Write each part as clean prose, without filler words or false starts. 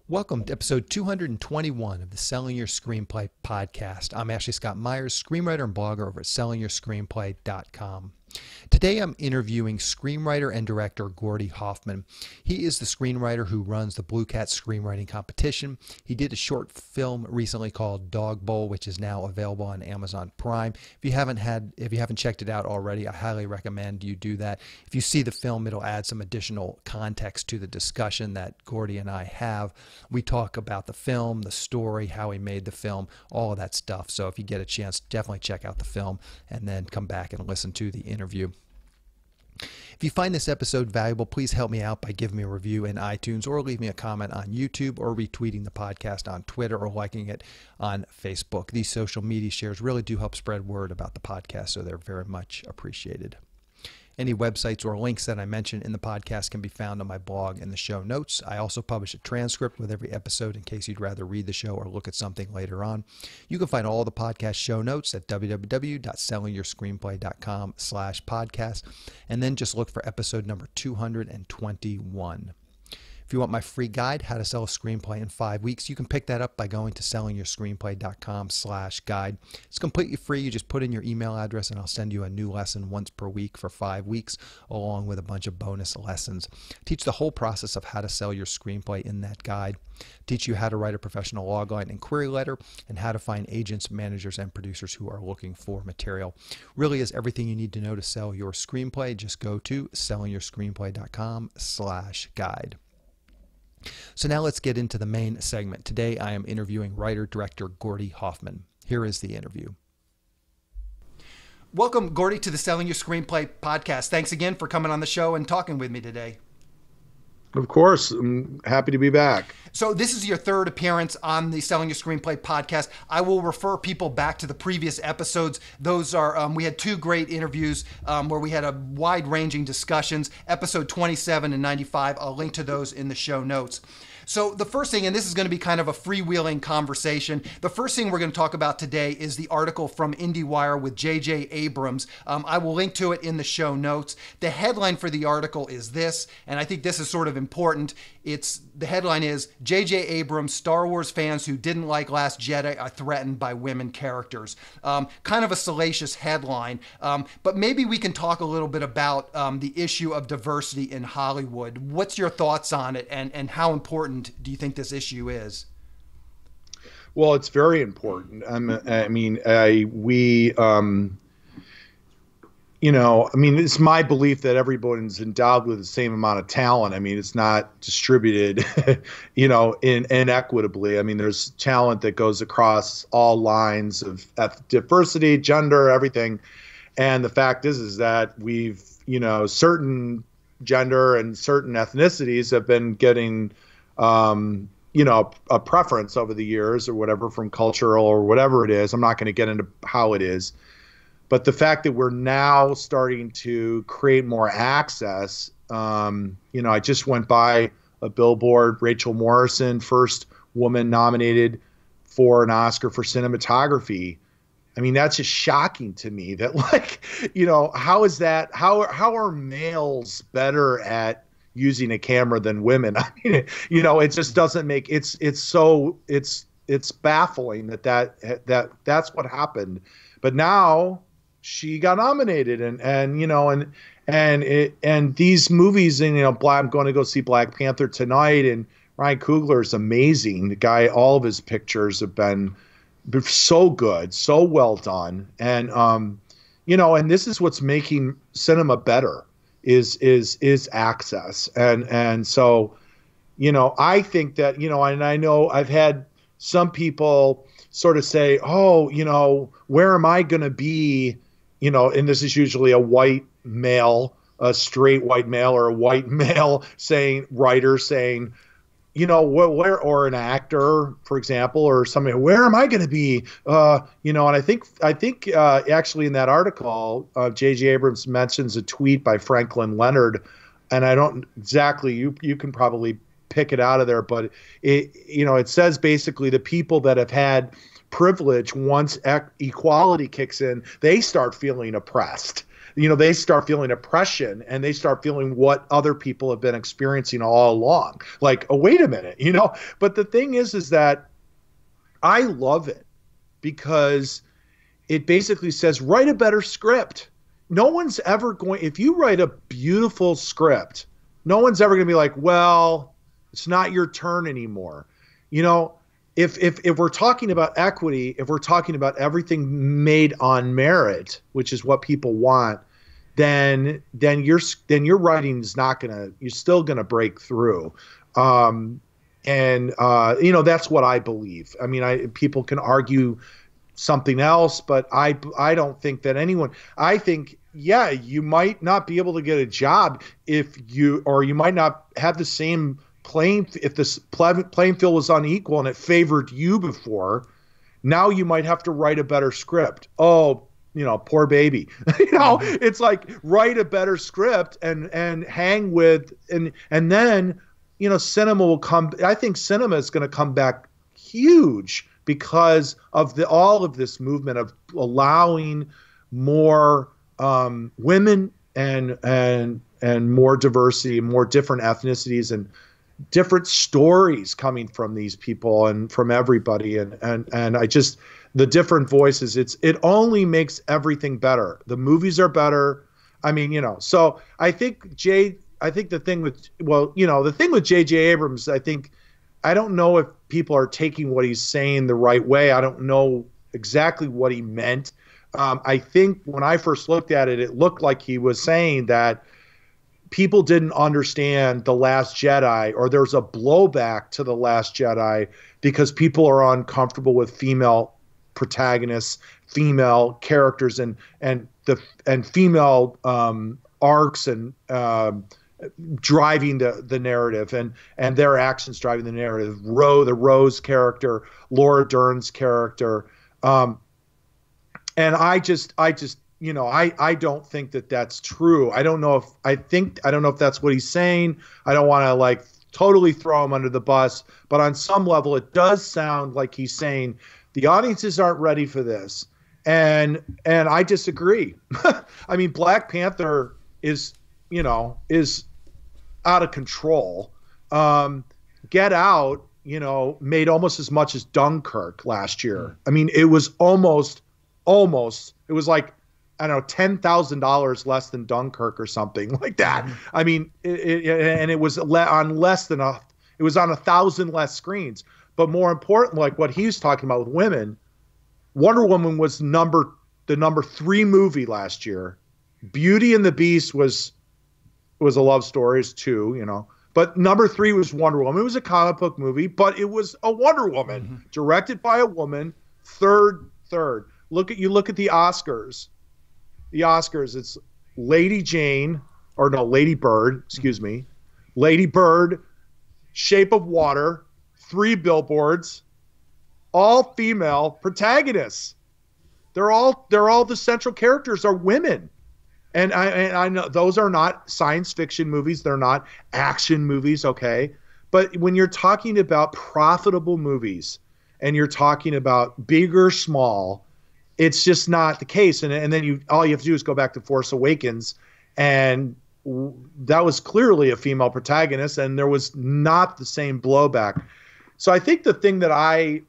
Welcome to episode 221 of the Selling Your Screenplay podcast. I'm Ashley Scott Myers, screenwriter and blogger over at sellingyourscreenplay.com. Today I'm interviewing screenwriter and director Gordy Hoffman. He is the screenwriter who runs the Blue Cat screenwriting competition. He did a short film recently called Dog Bowl, which is now available on Amazon Prime. If you haven't checked it out already, I highly recommend you do that. If you see the film, it'll add some additional context to the discussion that Gordy and I have. We talk about the film, the story, how he made the film, all of that stuff. So if you get a chance, definitely check out the film and then come back and listen to the interview. If you find this episode valuable, please help me out by giving me a review in iTunes or leave me a comment on YouTube or retweeting the podcast on Twitter or liking it on Facebook. These social media shares really do help spread word about the podcast, so they're very much appreciated. Any websites or links that I mention in the podcast can be found on my blog in the show notes. I also publish a transcript with every episode in case you'd rather read the show or look at something later on. You can find all the podcast show notes at www.sellingyourscreenplay.com/podcast, and then just look for episode number 221. If you want my free guide, How to Sell a Screenplay in 5 Weeks, you can pick that up by going to sellingyourscreenplay.com/guide. It's completely free. You just put in your email address and I'll send you a new lesson once per week for 5 weeks, along with a bunch of bonus lessons. Teach the whole process of how to sell your screenplay in that guide. Teach you how to write a professional logline and query letter, and how to find agents, managers, and producers who are looking for material. Really is everything you need to know to sell your screenplay. Just go to sellingyourscreenplay.com/guide. So now let's get into the main segment. Today I am interviewing writer-director Gordy Hoffman. Here is the interview. Welcome, Gordy, to the Selling Your Screenplay podcast. Thanks again for coming on the show and talking with me today. Of course. I'm happy to be back. So this is your third appearance on the Selling Your Screenplay podcast. I will refer people back to the previous episodes. Those are, we had two great interviews where we had a wide-ranging discussions, episode 27 and 95. I'll link to those in the show notes. So the first thing, and this is going to be kind of a freewheeling conversation, the first thing we're going to talk about today is the article from IndieWire with J.J. Abrams. I will link to it in the show notes. The headline for the article is this, and I think this is sort of important. The headline is, J.J. Abrams, Star Wars fans who didn't like Last Jedi are threatened by women characters. Kind of a salacious headline, but maybe we can talk a little bit about the issue of diversity in Hollywood. What's your thoughts on it, and how important do you think this issue is? Well, it's very important. It's my belief that everyone's endowed with the same amount of talent. I mean, it's not distributed, inequitably. I mean, there's talent that goes across all lines of diversity, gender, everything. And the fact is that we've, certain gender and certain ethnicities have been getting a preference over the years or whatever, from cultural or whatever it is. I'm not going to get into how it is. But the fact that we're now starting to create more access, I just went by a billboard, Rachel Morrison, first woman nominated for an Oscar for cinematography. I mean, that's just shocking to me that, how is that? How are males better at using a camera than women? I mean, it just doesn't make it's baffling that's what happened. But now she got nominated, and these movies, and I'm going to go see Black Panther tonight, and Ryan Coogler is amazing. The guy, all of his pictures have been so good, so well done, and and this is what's making cinema better. Is access. And so, I think that, and I know I've had some people sort of say, where am I going to be, and this is usually a white male, a straight white male or a white male writer saying, where, or an actor, for example, or somebody, where am I going to be? And I think actually in that article, J.J. Abrams mentions a tweet by Franklin Leonard, and I don't exactly, you can probably pick it out of there, but it says basically the people that have had privilege, once equality kicks in, they start feeling oppressed. they start feeling oppression, and they start feeling what other people have been experiencing all along. Like, oh, wait a minute, But the thing is that I love it because it basically says, write a better script. No one's ever going, if you write a beautiful script, no one's ever going to be like, well, it's not your turn anymore. If we're talking about equity, if we're talking about everything made on merit, which is what people want, then your writing is not gonna, you're still gonna break through. That's what I believe. I mean, people can argue something else, but I don't think that anyone. I think, yeah, you might not be able to get a job or you might not have the same if this playing field was unequal and it favored you before. Now you might have to write a better script. Oh, poor baby. It's like, write a better script and hang with, and then cinema will come. I think cinema is going to come back huge because of all of this movement of allowing more women and more diversity, more different ethnicities and different stories coming from these people and from everybody. And I just, the different voices, it only makes everything better. The movies are better. I mean, so I think the thing with J.J. Abrams, I don't know if people are taking what he's saying the right way. I don't know exactly what he meant. I think when I first looked at it, it looked like he was saying that people didn't understand The Last Jedi, or there's a blowback to The Last Jedi because people are uncomfortable with female protagonists, female characters, and female arcs and driving the narrative and their actions driving the narrative. The Rose character, Laura Dern's character, and I don't think that that's true. I don't know if that's what he's saying. I don't want to totally throw him under the bus, but on some level it does sound like he's saying the audiences aren't ready for this. And I disagree. I mean, Black Panther is out of control. Get Out, made almost as much as Dunkirk last year. I mean, it was almost, it was like, I don't know, $10,000 less than Dunkirk or something like that. I mean, it was on 1,000 less screens. But more important, like what he's talking about with women, Wonder Woman was the number 3 movie last year. Beauty and the Beast was a love story, is 2, But number 3 was Wonder Woman. It was a comic book movie, but it was a Wonder Woman, directed by a woman. Third. Look at the Oscars. The Oscars, it's Lady Bird, excuse me. Lady Bird, Shape of Water, 3 Billboards, all female protagonists. They're all the central characters are women. And I know those are not science fiction movies. They're not action movies, okay? But when you're talking about profitable movies and you're talking about big or small, it's just not the case. And then all you have to do is go back to Force Awakens, and that was clearly a female protagonist, and there was not the same blowback. So I think the thing that I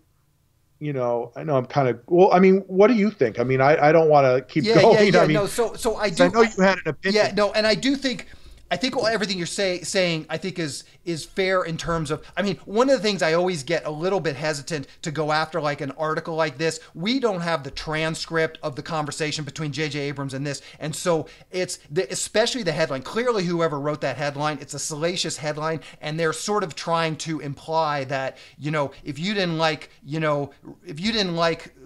know I'm kind of, well, I mean, what do you think? I mean, I don't want to keep going. Yeah, I mean, no, so I do. I know you had an opinion. Yeah, no, and I do think everything you're saying, I think is fair in terms of, I mean, one of the things I always get a little bit hesitant to go after, like an article like this, we don't have the transcript of the conversation between J.J. Abrams and this. And so it's especially the headline. Clearly, whoever wrote that headline, it's a salacious headline. And they're sort of trying to imply that, if you didn't like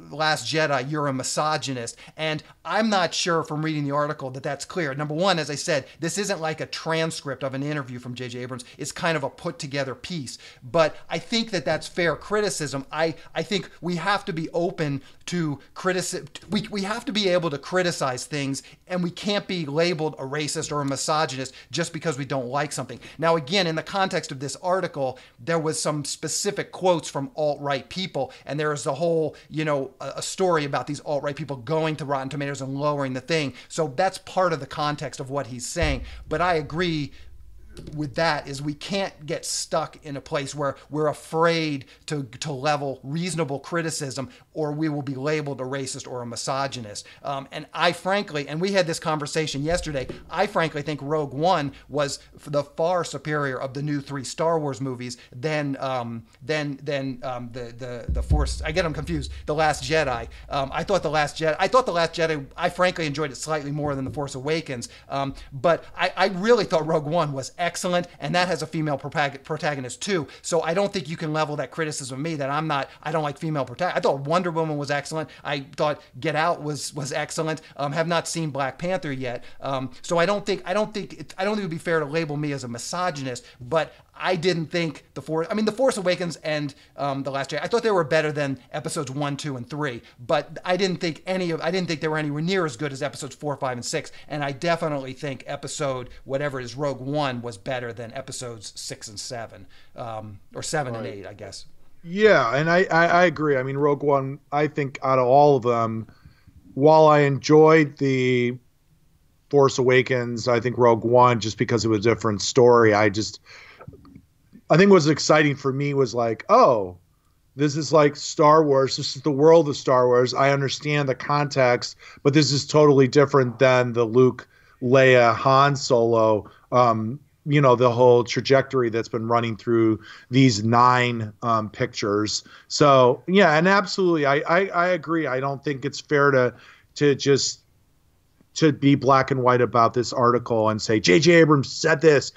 Last Jedi, you're a misogynist. And I'm not sure from reading the article that that's clear. Number one, as I said, this isn't like a transcript of an interview from J.J. Abrams. It's kind of a put together piece. But I think that that's fair criticism. I think we have to be open to criticism. We have to be able to criticize things, and we can't be labeled a racist or a misogynist just because we don't like something. Now, again, in the context of this article, there was some specific quotes from alt-right people, and there is the whole, a story about these alt-right people going to Rotten Tomatoes and lowering the thing. So that's part of the context of what he's saying. But I agree with that is we can't get stuck in a place where we're afraid to level reasonable criticism, or we will be labeled a racist or a misogynist. And I frankly, and we had this conversation yesterday, I frankly think Rogue One was the far superior of the new 3 Star Wars movies than the Force. I get them confused. The Last Jedi. I thought the Last Jedi. I frankly enjoyed it slightly more than the Force Awakens. But I really thought Rogue One was excellent, and that has a female protagonist too. So I don't think you can level that criticism of me that I don't like female protagonists. I thought Wonder Woman was excellent. I thought Get Out was excellent. Have not seen Black Panther yet. So I don't think it would be fair to label me as a misogynist, but I didn't think the Force Awakens and The Last Jedi, I thought they were better than episodes 1, 2, and 3, but I didn't think they were anywhere near as good as episodes 4, 5, and 6, and I definitely think episode whatever it is, Rogue One, was better than episodes 6 and 7, or 7 and 8, I guess. Yeah, and I agree. I mean, Rogue One, I think out of all of them, while I enjoyed the Force Awakens, I think Rogue One, just because it was a different story, I think what was exciting for me was like, oh, this is like Star Wars. This is the world of Star Wars. I understand the context, but this is totally different than the Luke, Leia, Han Solo, the whole trajectory that's been running through these 9 pictures. So, yeah, and absolutely, I agree. I don't think it's fair to be black and white about this article and say J.J. Abrams said this.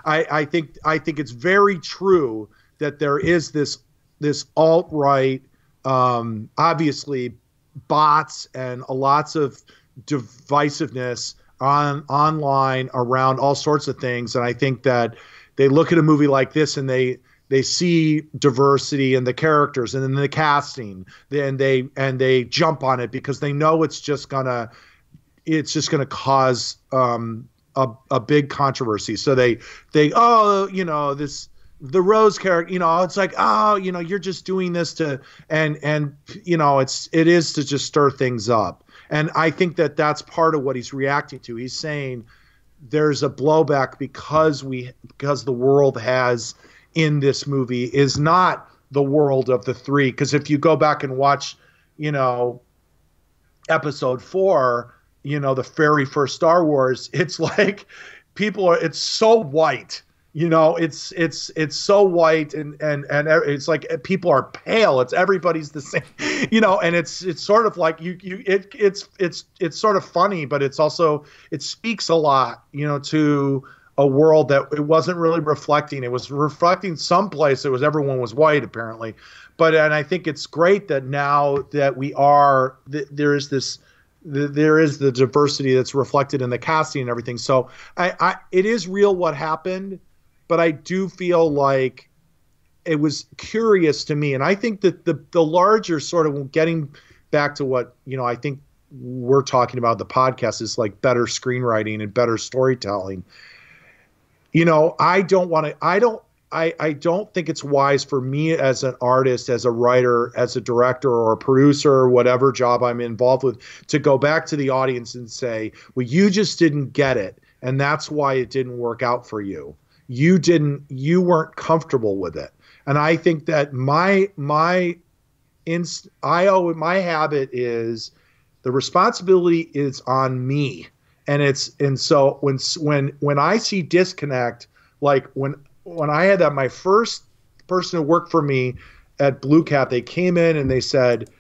I think it's very true that there is this alt-right, obviously bots and lots of divisiveness online around all sorts of things. And I think that they look at a movie like this and they see diversity in the characters and in the casting, and they jump on it because they know it's just gonna cause a big controversy. So the Rose character, it's like, you're just doing this to, and it is to just stir things up. And I think that that's part of what he's reacting to. He's saying there's a blowback because the world has in this movie is not the world of the 3. Because if you go back and watch, episode 4, the very first Star Wars, it's like it's so white, it's so white and it's like people are pale. It's everybody's the same, and it's sort of like it's sort of funny, but it's also, it speaks a lot, to a world that it wasn't really reflecting. It was reflecting someplace it was everyone was white apparently, and I think it's great that now that there is the diversity that's reflected in the casting and everything. So it is real what happened, but I do feel like it was curious to me. And I think that the larger sort of getting back to what, I think we're talking about the podcast is like better screenwriting and better storytelling. I don't think it's wise for me as an artist, as a writer, as a director or a producer or whatever job I'm involved with to go back to the audience and say, well, you just didn't get it. And that's why it didn't work out for you. You weren't comfortable with it. And I think that my habit is the responsibility is on me. And so when I see disconnect, like when I had my first person who worked for me at Blue Cat, they came in and they said,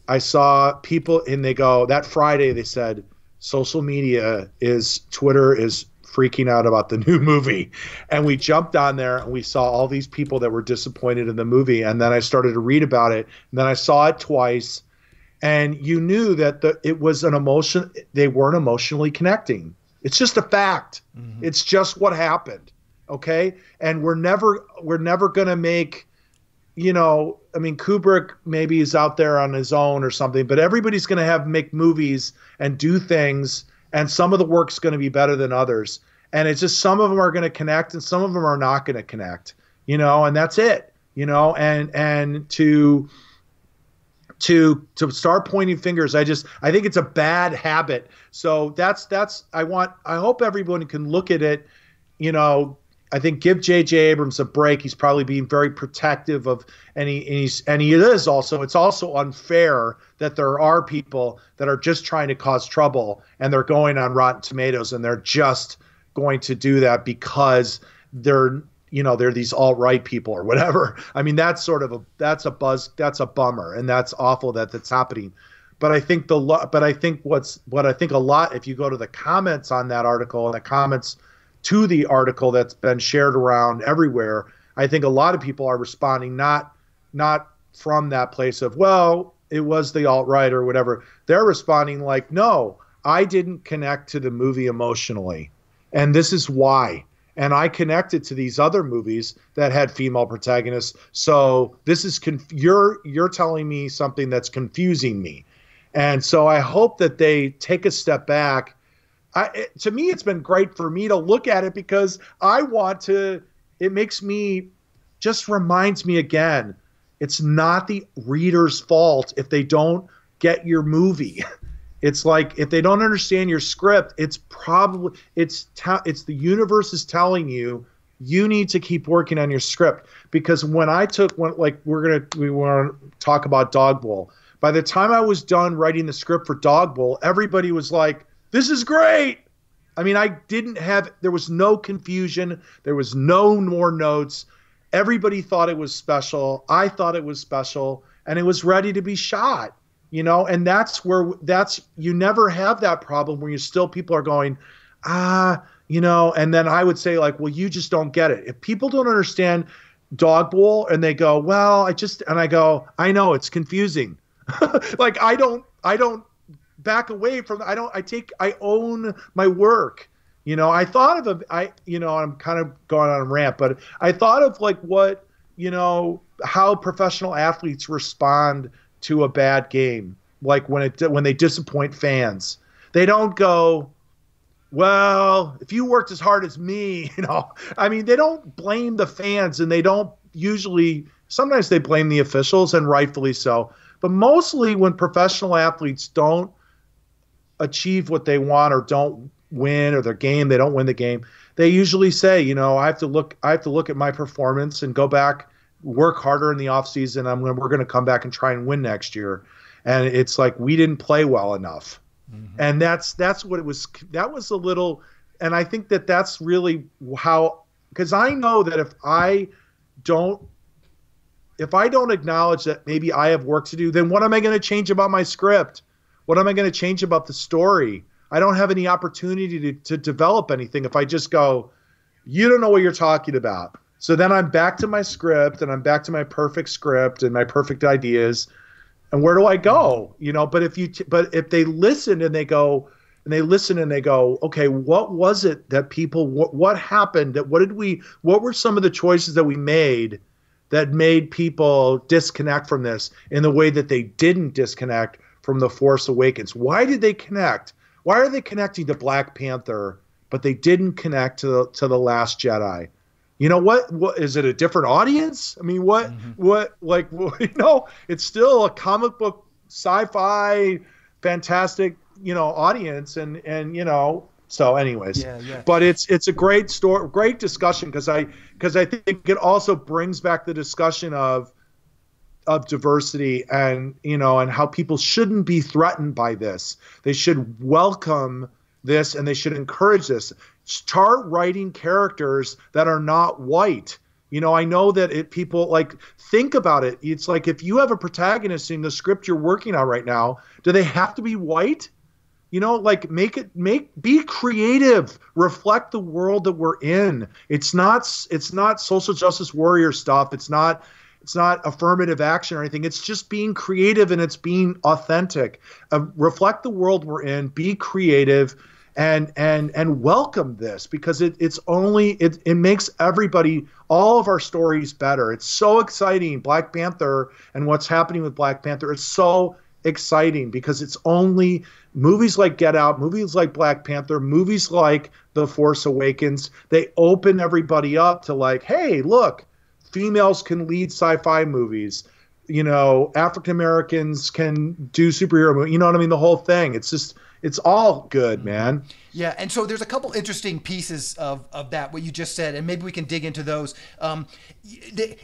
I saw people, and they go, that Friday they said, Twitter is freaking out about the new movie. And we jumped on there and we saw all these people that were disappointed in the movie. And then I started to read about it. And then I saw it twice. And you knew that it was an emotion. They weren't emotionally connecting. It's just a fact. Mm-hmm. It's just what happened. Okay. And we're never going to make, Kubrick maybe is out there on his own or something, but everybody's going to make movies and do things. And some of the work's going to be better than others. And it's just some of them are going to connect and some of them are not going to connect, and that's it, and to to start pointing fingers. I think it's a bad habit. So I hope everyone can look at it, you know. I think give J.J. Abrams a break. He's probably being very protective of, and he is also. It's also unfair that there are people that are just trying to cause trouble, and they're going on Rotten Tomatoes, and they're just going to do that because they're these alt-right people or whatever. I mean, that's a bummer, and that's awful that that's happening. But I think a lot, if you go to the comments on that article and the comments to the article that's been shared around everywhere, I think a lot of people are responding not from that place of, well, it was the alt-right or whatever. They're responding like, no, I didn't connect to the movie emotionally, and this is why. And I connected to these other movies that had female protagonists. So this is you're telling me something that's confusing me. And so I hope that they take a step back. To me, it's been great for me to look at it because it makes me, just reminds me again, it's not the reader's fault if they don't get your movie. It's like, if they don't understand your script, it's the universe is telling you need to keep working on your script. Because we want to talk about Dog Bowl. By the time I was done writing the script for Dog Bowl, everybody was like, this is great. I mean, there was no confusion. There was no more notes. Everybody thought it was special. I thought it was special, and it was ready to be shot, you know? And you never have that problem where people are going, you know, and then I would say like, well, you just don't get it. If people don't understand Dog Bowl and they go, well, I go, I know it's confusing. Like, I don't back away from, I own my work. You know, I thought of I'm kind of going on a rant, but I thought of like what, you know, how professional athletes respond to a bad game. Like when they disappoint fans, they don't go, well, if you worked as hard as me, you know, I mean, they don't blame the fans, and they don't sometimes they blame the officials, and rightfully so. But mostly when professional athletes don't achieve what they want or don't win, or they don't win the game, they usually say, you know, I have to look at my performance and go back, work harder in the off season. We're going to come back and try and win next year. And it's like, we didn't play well enough. Mm-hmm. And that's what it was. That was a little, and I think that's really how, because I know that if I don't acknowledge that maybe I have work to do, then what am I going to change about my script? What am I going to change about the story? I don't have any opportunity to develop anything if I just go, you don't know what you're talking about. So then I'm back to my script, and I'm back to my perfect script and my perfect ideas. And where do I go? You know, but if they listen and they go, okay, what was it that what happened? What were some of the choices that we made that made people disconnect from this in the way that they didn't disconnect from The Force Awakens? Why did they connect? Why are they connecting to Black Panther, but they didn't connect to The Last Jedi? You know, what is it, a different audience? I mean, you know, it's still a comic book, sci-fi, fantastic, you know, audience. And you know, so anyways, yeah. But it's a great story, great discussion, because I think it also brings back the discussion of diversity, and, you know, and how people shouldn't be threatened by this. They should welcome this, and they should encourage this. Start writing characters that are not white. You know, I know that people like, think about it. It's like, if you have a protagonist in the script you're working on right now, do they have to be white? You know, like, be creative, reflect the world that we're in. It's not social justice warrior stuff. It's not affirmative action or anything. It's just being creative, and it's being authentic. Reflect the world we're in, be creative, and welcome this, because it makes everybody, all of our stories better. It's so exciting. Black Panther and what's happening with Black Panther, it's so exciting because it's only movies like Get Out, movies like Black Panther, movies like The Force Awakens. They open everybody up to like, hey, look, females can lead sci-fi movies. African Americans can do superhero movies. You know what I mean? The whole thing. It's all good, man. Yeah, and so there's a couple interesting pieces of that, what you just said, and maybe we can dig into those. And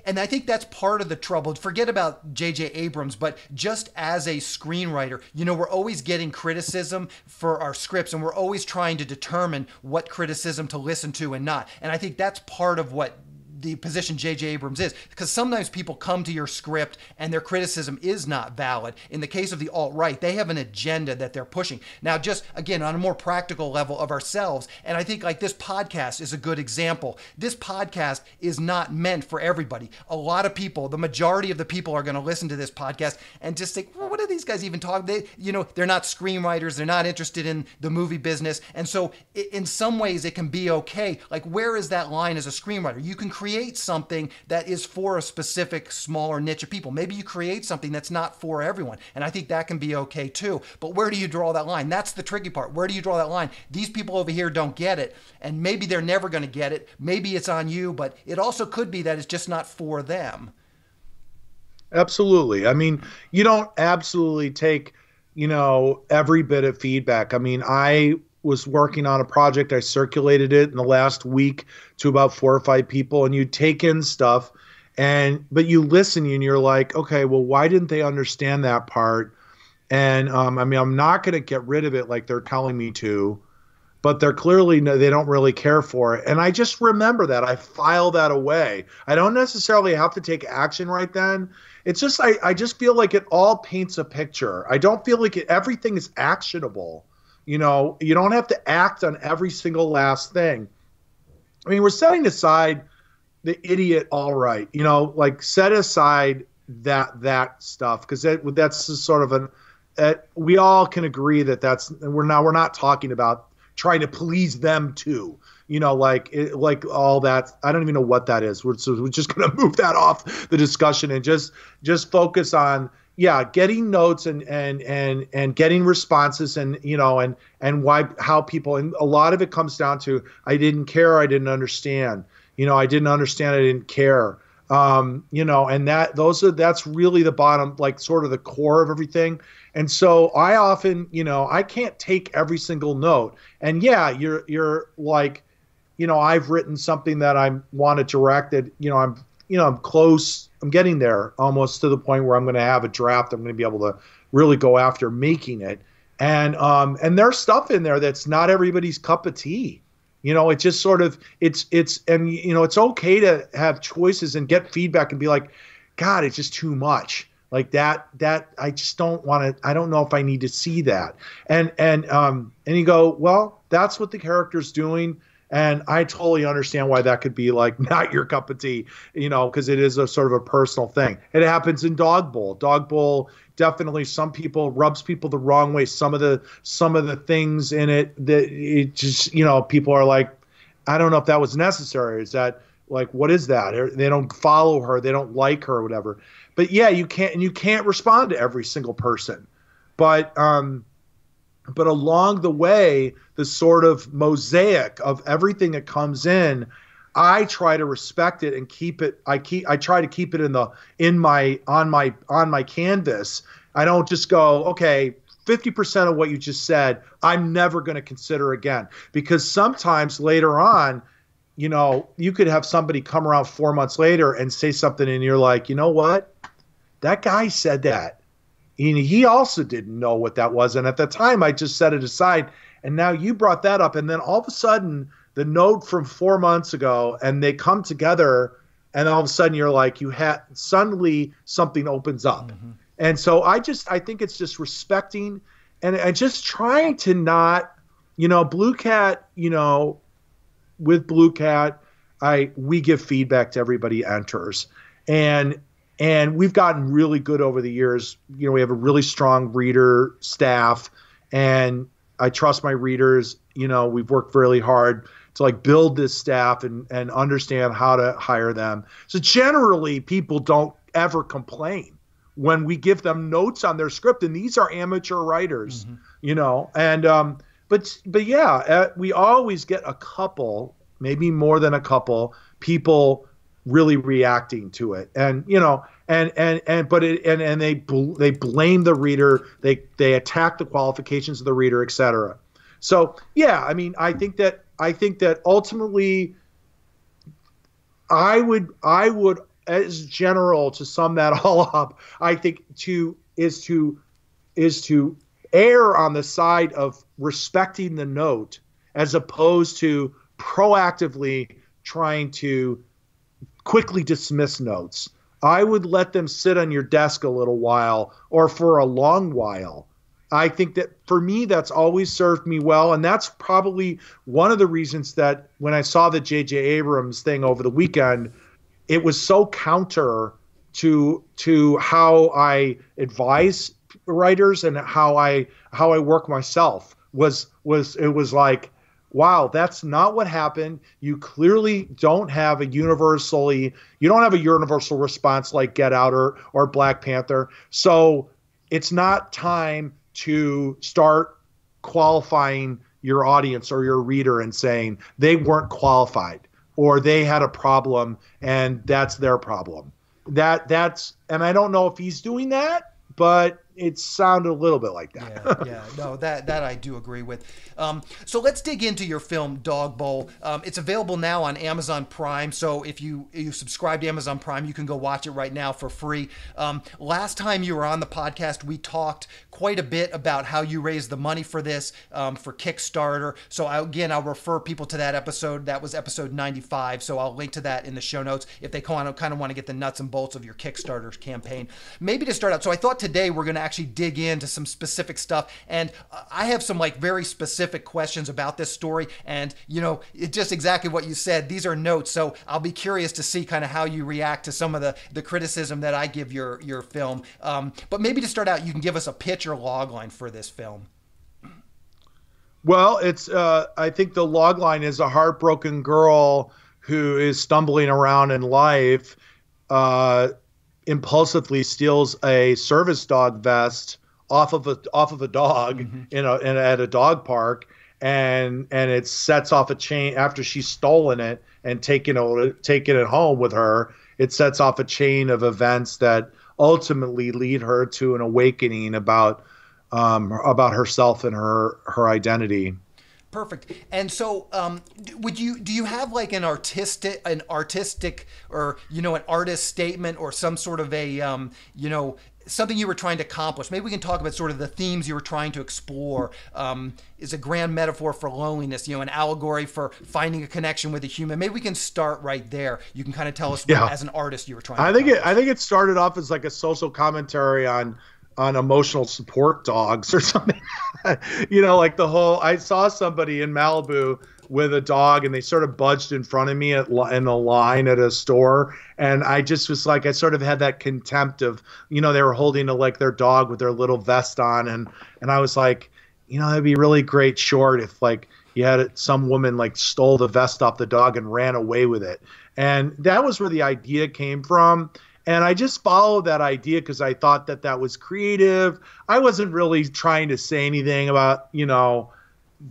I think that's part of the trouble. Forget about J.J. Abrams, but just as a screenwriter, we're always getting criticism for our scripts, and we're always trying to determine what criticism to listen to and not. And I think that's part of what the position J.J. Abrams is, because sometimes people come to your script and their criticism is not valid. In the case of the alt-right, they have an agenda that they're pushing. Now, just again, on a more practical level of ourselves, and I think like this podcast is a good example. This podcast is not meant for everybody. A lot of people, the majority of the people are going to listen to this podcast and just think, well, what are these guys even talking? They're not screenwriters. They're not interested in the movie business. And so in some ways it can be okay. Like, where is that line as a screenwriter? You can create something that is for a specific smaller niche of people. Maybe you create something that's not for everyone. And I think that can be okay too. But where do you draw that line? That's the tricky part. Where do you draw that line? These people over here don't get it. And maybe they're never going to get it. Maybe it's on you, but it also could be that it's just not for them. Absolutely. I mean, you don't absolutely take, every bit of feedback. I mean, I was working on a project. I circulated it in the last week to about 4 or 5 people, and you take in stuff but you listen and you're like, okay, well, why didn't they understand that part? And I mean, I'm not going to get rid of it like they're telling me to, but they're clearly, they don't really care for it. And I just remember that. I file that away. I don't necessarily have to take action right then. It's just, I just feel like it all paints a picture. I don't feel like everything is actionable. You don't have to act on every single last thing. I mean, we're setting aside the idiot, all right, like set aside that stuff, because that's sort of we all can agree that we're not talking about trying to please them too. Like all that. I don't even know what that is. We're just going to move that off the discussion and just focus on, getting notes and getting responses and how people, and a lot of it comes down to, I didn't care, I didn't understand. I didn't understand, I didn't care. And that's really the bottom, like sort of the core of everything. And so I often, I can't take every single note. And you're like, I've written something that I want to direct that, I'm close. I'm getting there almost to the point where I'm going to have a draft. I'm going to be able to really go after making it. And there's stuff in there that's not everybody's cup of tea. It just sort of, it's okay to have choices and get feedback and be like, God, it's just too much. Like that I just don't want to, I don't know if I need to see that. And you go, well, that's what the character's doing. And I totally understand why that could be like not your cup of tea, because it is a sort of a personal thing. It happens in Dog Bowl. Dog Bowl definitely, some people rubs people the wrong way. Some of the things in it that it just, people are like, I don't know if that was necessary. Is that like, what is that? They don't follow her. They don't like her or whatever. But you can't respond to every single person. But along the way, the sort of mosaic of everything that comes in, I try to respect it and keep it. I try to keep it on my canvas. I don't just go, okay, 50% of what you just said, I'm never going to consider again, because sometimes later on, you could have somebody come around 4 months later and say something, and you're like, you know what, that guy said that. He also didn't know what that was. And at the time, I just set it aside. And now you brought that up. And then all of a sudden, the note from 4 months ago, and they come together. And all of a sudden, you're like, suddenly something opens up. Mm-hmm. And so I think it's just respecting and just trying to not, Blue Cat, with Blue Cat, we give feedback to everybody enters. And we've gotten really good over the years. We have a really strong reader staff, and I trust my readers. We've worked really hard to like build this staff and understand how to hire them. So generally, people don't ever complain when we give them notes on their script, and these are amateur writers, and we always get a couple, maybe more than a couple people really reacting to it. And you know, and they blame the reader, they attack the qualifications of the reader, etc. So yeah, I mean, I think that ultimately I would as general, to sum that all up, I think is to err on the side of respecting the note as opposed to proactively trying to quickly dismiss notes. I would let them sit on your desk a little while or for a long while. I think that for me, that's always served me well. And that's probably one of the reasons that when I saw the J.J. Abrams thing over the weekend, it was so counter to how I advise writers and how I work myself. It was like, wow, that's not what happened. You clearly don't have a universal response like Get Out or Black Panther. So it's not time to start qualifying your audience or your reader and saying they weren't qualified or they had a problem and that's their problem. And I don't know if he's doing that, but it sounded a little bit like that. Yeah, no, that I do agree with. So let's dig into your film Dog Bowl. It's available now on Amazon Prime. So if you subscribe to Amazon Prime, you can go watch it right now for free. Last time you were on the podcast, we talked quite a bit about how you raised the money for this for Kickstarter. So I'll refer people to that episode. That was episode 95. So I'll link to that in the show notes if they kind of want to get the nuts and bolts of your Kickstarter campaign. Maybe to start out. So I thought today we're going to actually dig into some specific stuff, and I have some like very specific questions about this story, and you know, it's just exactly what you said. These are notes, so I'll be curious to see kind of how you react to some of the criticism that I give your film. But maybe to start out, you can give us a pitch or log line for this film. Well, it's I think the log line is a heartbroken girl who is stumbling around in life, impulsively steals a service dog vest off of a dog at a dog park, and it sets off a chain after she's stolen it and taken it home with her. It sets off a chain of events that ultimately lead her to an awakening about herself and her identity. Perfect. And so, do you have like an artistic or, you know, an artist statement or some sort of a, you know, something you were trying to accomplish? Maybe we can talk about sort of the themes you were trying to explore. Is a grand metaphor for loneliness, you know, an allegory for finding a connection with a human. Maybe we can start right there. You can kind of tell us what, as an artist, you were trying to accomplish. I think it started off as like a social commentary on emotional support dogs or something. You know, like I saw somebody in Malibu with a dog and they sort of budged in front of me in a line at a store. And I just was like, I sort of had that contempt of, you know, they were holding their dog with their little vest on. And I was like, you know, that'd be really great short if like you had some woman like stole the vest off the dog and ran away with it. And that was where the idea came from. And I just followed that idea because I thought that was creative. I wasn't really trying to say anything about, you know,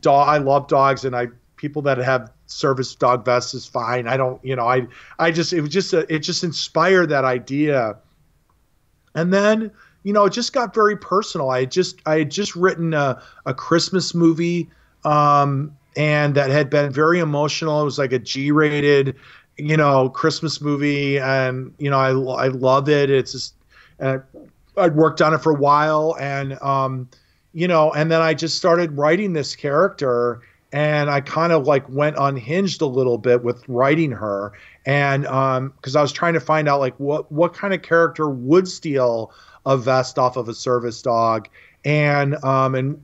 I love dogs and people that have service dog vests is fine. I don't, you know, it just inspired that idea. And then, you know, it just got very personal. I had just written a Christmas movie, and that had been very emotional. It was like a G-rated, you know, Christmas movie, and you know, I love it. It's just, I'd worked on it for a while, and you know, and then I just started writing this character, and I kind of like went unhinged a little bit with writing her, and because I was trying to find out like what kind of character would steal a vest off of a service dog, and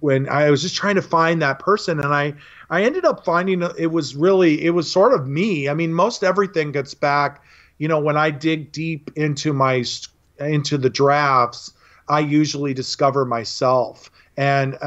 when I was just trying to find that person, and I ended up finding it was sort of me. I mean, most everything gets back, you know, when I dig deep into the drafts, I usually discover myself. And,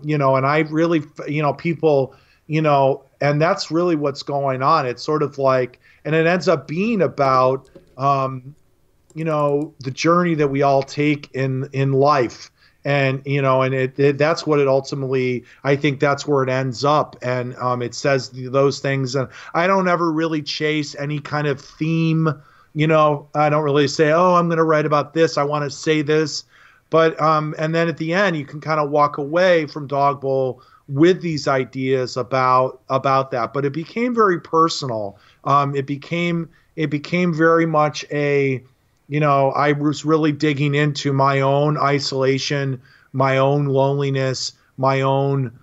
you know, and I really, you know, people, you know, and that's really what's going on. It's sort of like, and it ends up being about, you know, the journey that we all take in life. and you know, and that's what it ultimately, I think that's where it ends up. And it says those things, and I don't ever really chase any kind of theme. You know, I don't really say, oh, I'm going to write about this, I want to say this. But and then at the end, you can kind of walk away from Dog Bowl with these ideas about that. But it became very personal. It became very much a, you know, I was really digging into my own isolation, my own loneliness, my own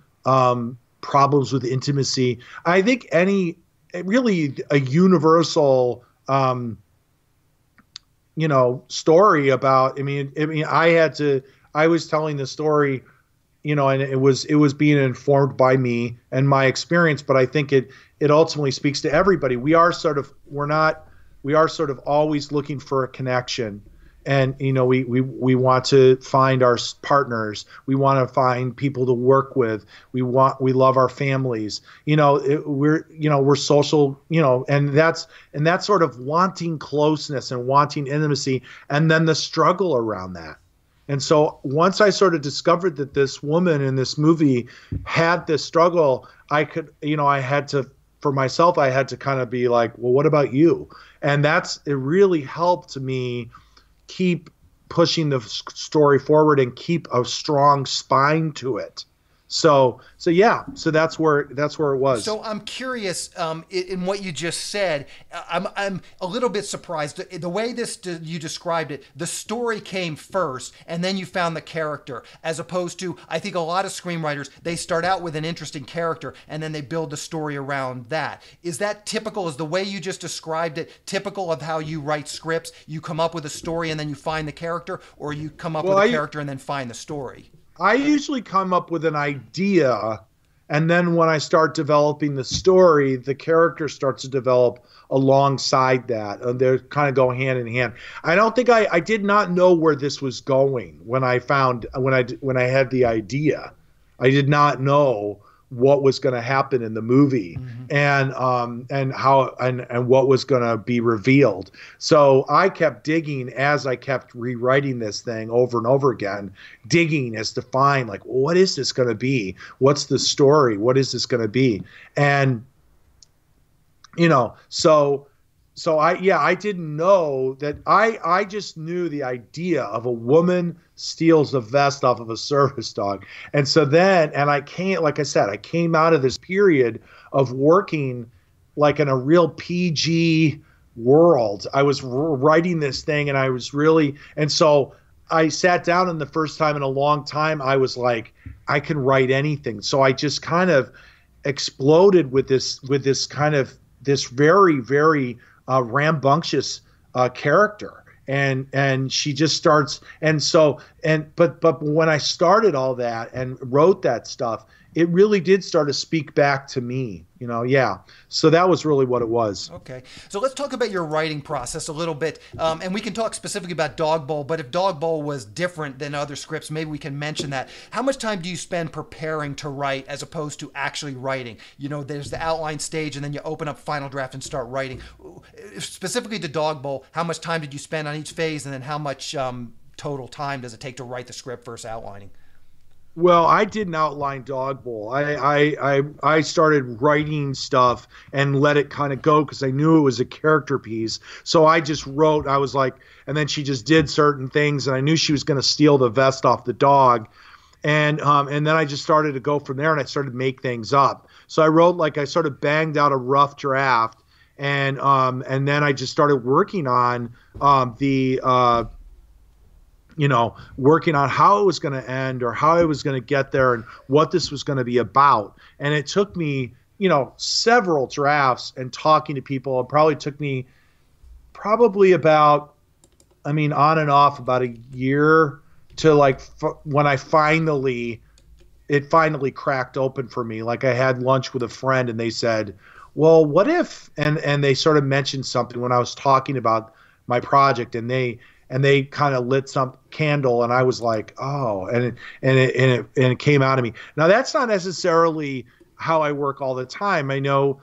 problems with intimacy. I think really a universal you know, story about, I mean, I was telling the story, you know, and it was being informed by me and my experience, but I think it ultimately speaks to everybody. We are sort of always looking for a connection. And, you know, we want to find our partners. We want to find people to work with. We love our families. You know, we're social, you know, and that's sort of wanting closeness and wanting intimacy, and then the struggle around that. And so once I sort of discovered that this woman in this movie had this struggle, I had to kind of be like, well, what about you? And it really helped me keep pushing the story forward and keep a strong spine to it. So that's where it was. So I'm curious, in what you just said, I'm a little bit surprised. The way you described it, the story came first, and then you found the character, as opposed to, I think a lot of screenwriters, they start out with an interesting character, and then they build the story around that. Is that typical? Is the way you just described it typical of how you write scripts? You come up with a story, and then you find the character, or you come up with a character and then find the story? I usually come up with an idea, and then when I start developing the story, the character starts to develop alongside that, and they kind of go hand in hand. I don't think I did not know where this was going when I had the idea. I did not know what was going to happen in the movie, mm-hmm. and how and what was going to be revealed. So I kept digging as I kept rewriting this thing over and over again, digging as to find, like, what is this going to be? What's the story? What is this going to be? And you know, so I didn't know that. I just knew the idea of a woman steals a vest off of a service dog. And so then, and I came out of this period of working like in a real PG world. I was writing this thing, and I was really, and so I sat down, and the first time in a long time, I was like, I can write anything. So I just kind of exploded with this kind of this very, very rambunctious character. And she just starts, but when I started all that and wrote that stuff, it really did start to speak back to me, you know. Yeah. So that was really what it was. Okay. So let's talk about your writing process a little bit. And we can talk specifically about Dog Bowl, but if Dog Bowl was different than other scripts, maybe we can mention that. How much time do you spend preparing to write as opposed to actually writing? You know, there's the outline stage, and then you open up final draft and start writing. Specifically to Dog Bowl, how much time did you spend on each phase, and then how much total time does it take to write the script versus outlining? Well, I didn't outline Dog Bowl. I started writing stuff and let it kind of go because I knew it was a character piece. So I just wrote. I was like, and then she just did certain things, and I knew she was going to steal the vest off the dog, and then I just started to go from there, and I started to make things up. So I wrote, like, I sort of banged out a rough draft, and then I just started working on working on how it was going to end or how I was going to get there and what this was going to be about. And it took me, you know, several drafts and talking to people. It probably took me about, I mean, on and off about a year to like when it finally cracked open for me. Like I had lunch with a friend and they said, well, what if, and they sort of mentioned something when I was talking about my project, and they kind of lit some candle, and I was like, oh, and it came out of me. Now that's not necessarily how I work all the time. I know,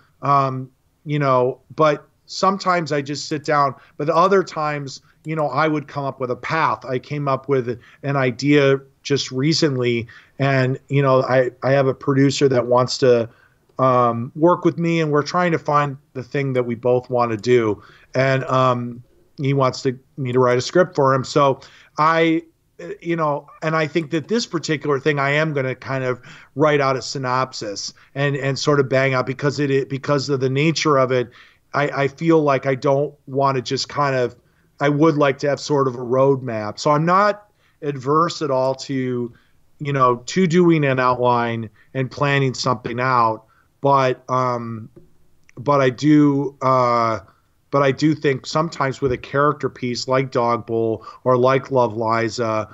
but sometimes I just sit down, but other times, you know, I would come up with a path. I came up with an idea just recently, and I have a producer that wants to work with me, and we're trying to find the thing that we both want to do, and he wants me to write a script for him. So and I think that this particular thing, I am going to kind of write out a synopsis and sort of bang out because of the nature of it. I feel like I don't want to just I would like to have sort of a roadmap. So I'm not adverse at all to doing an outline and planning something out. But I do think sometimes with a character piece like Dog Bowl or like Love Liza,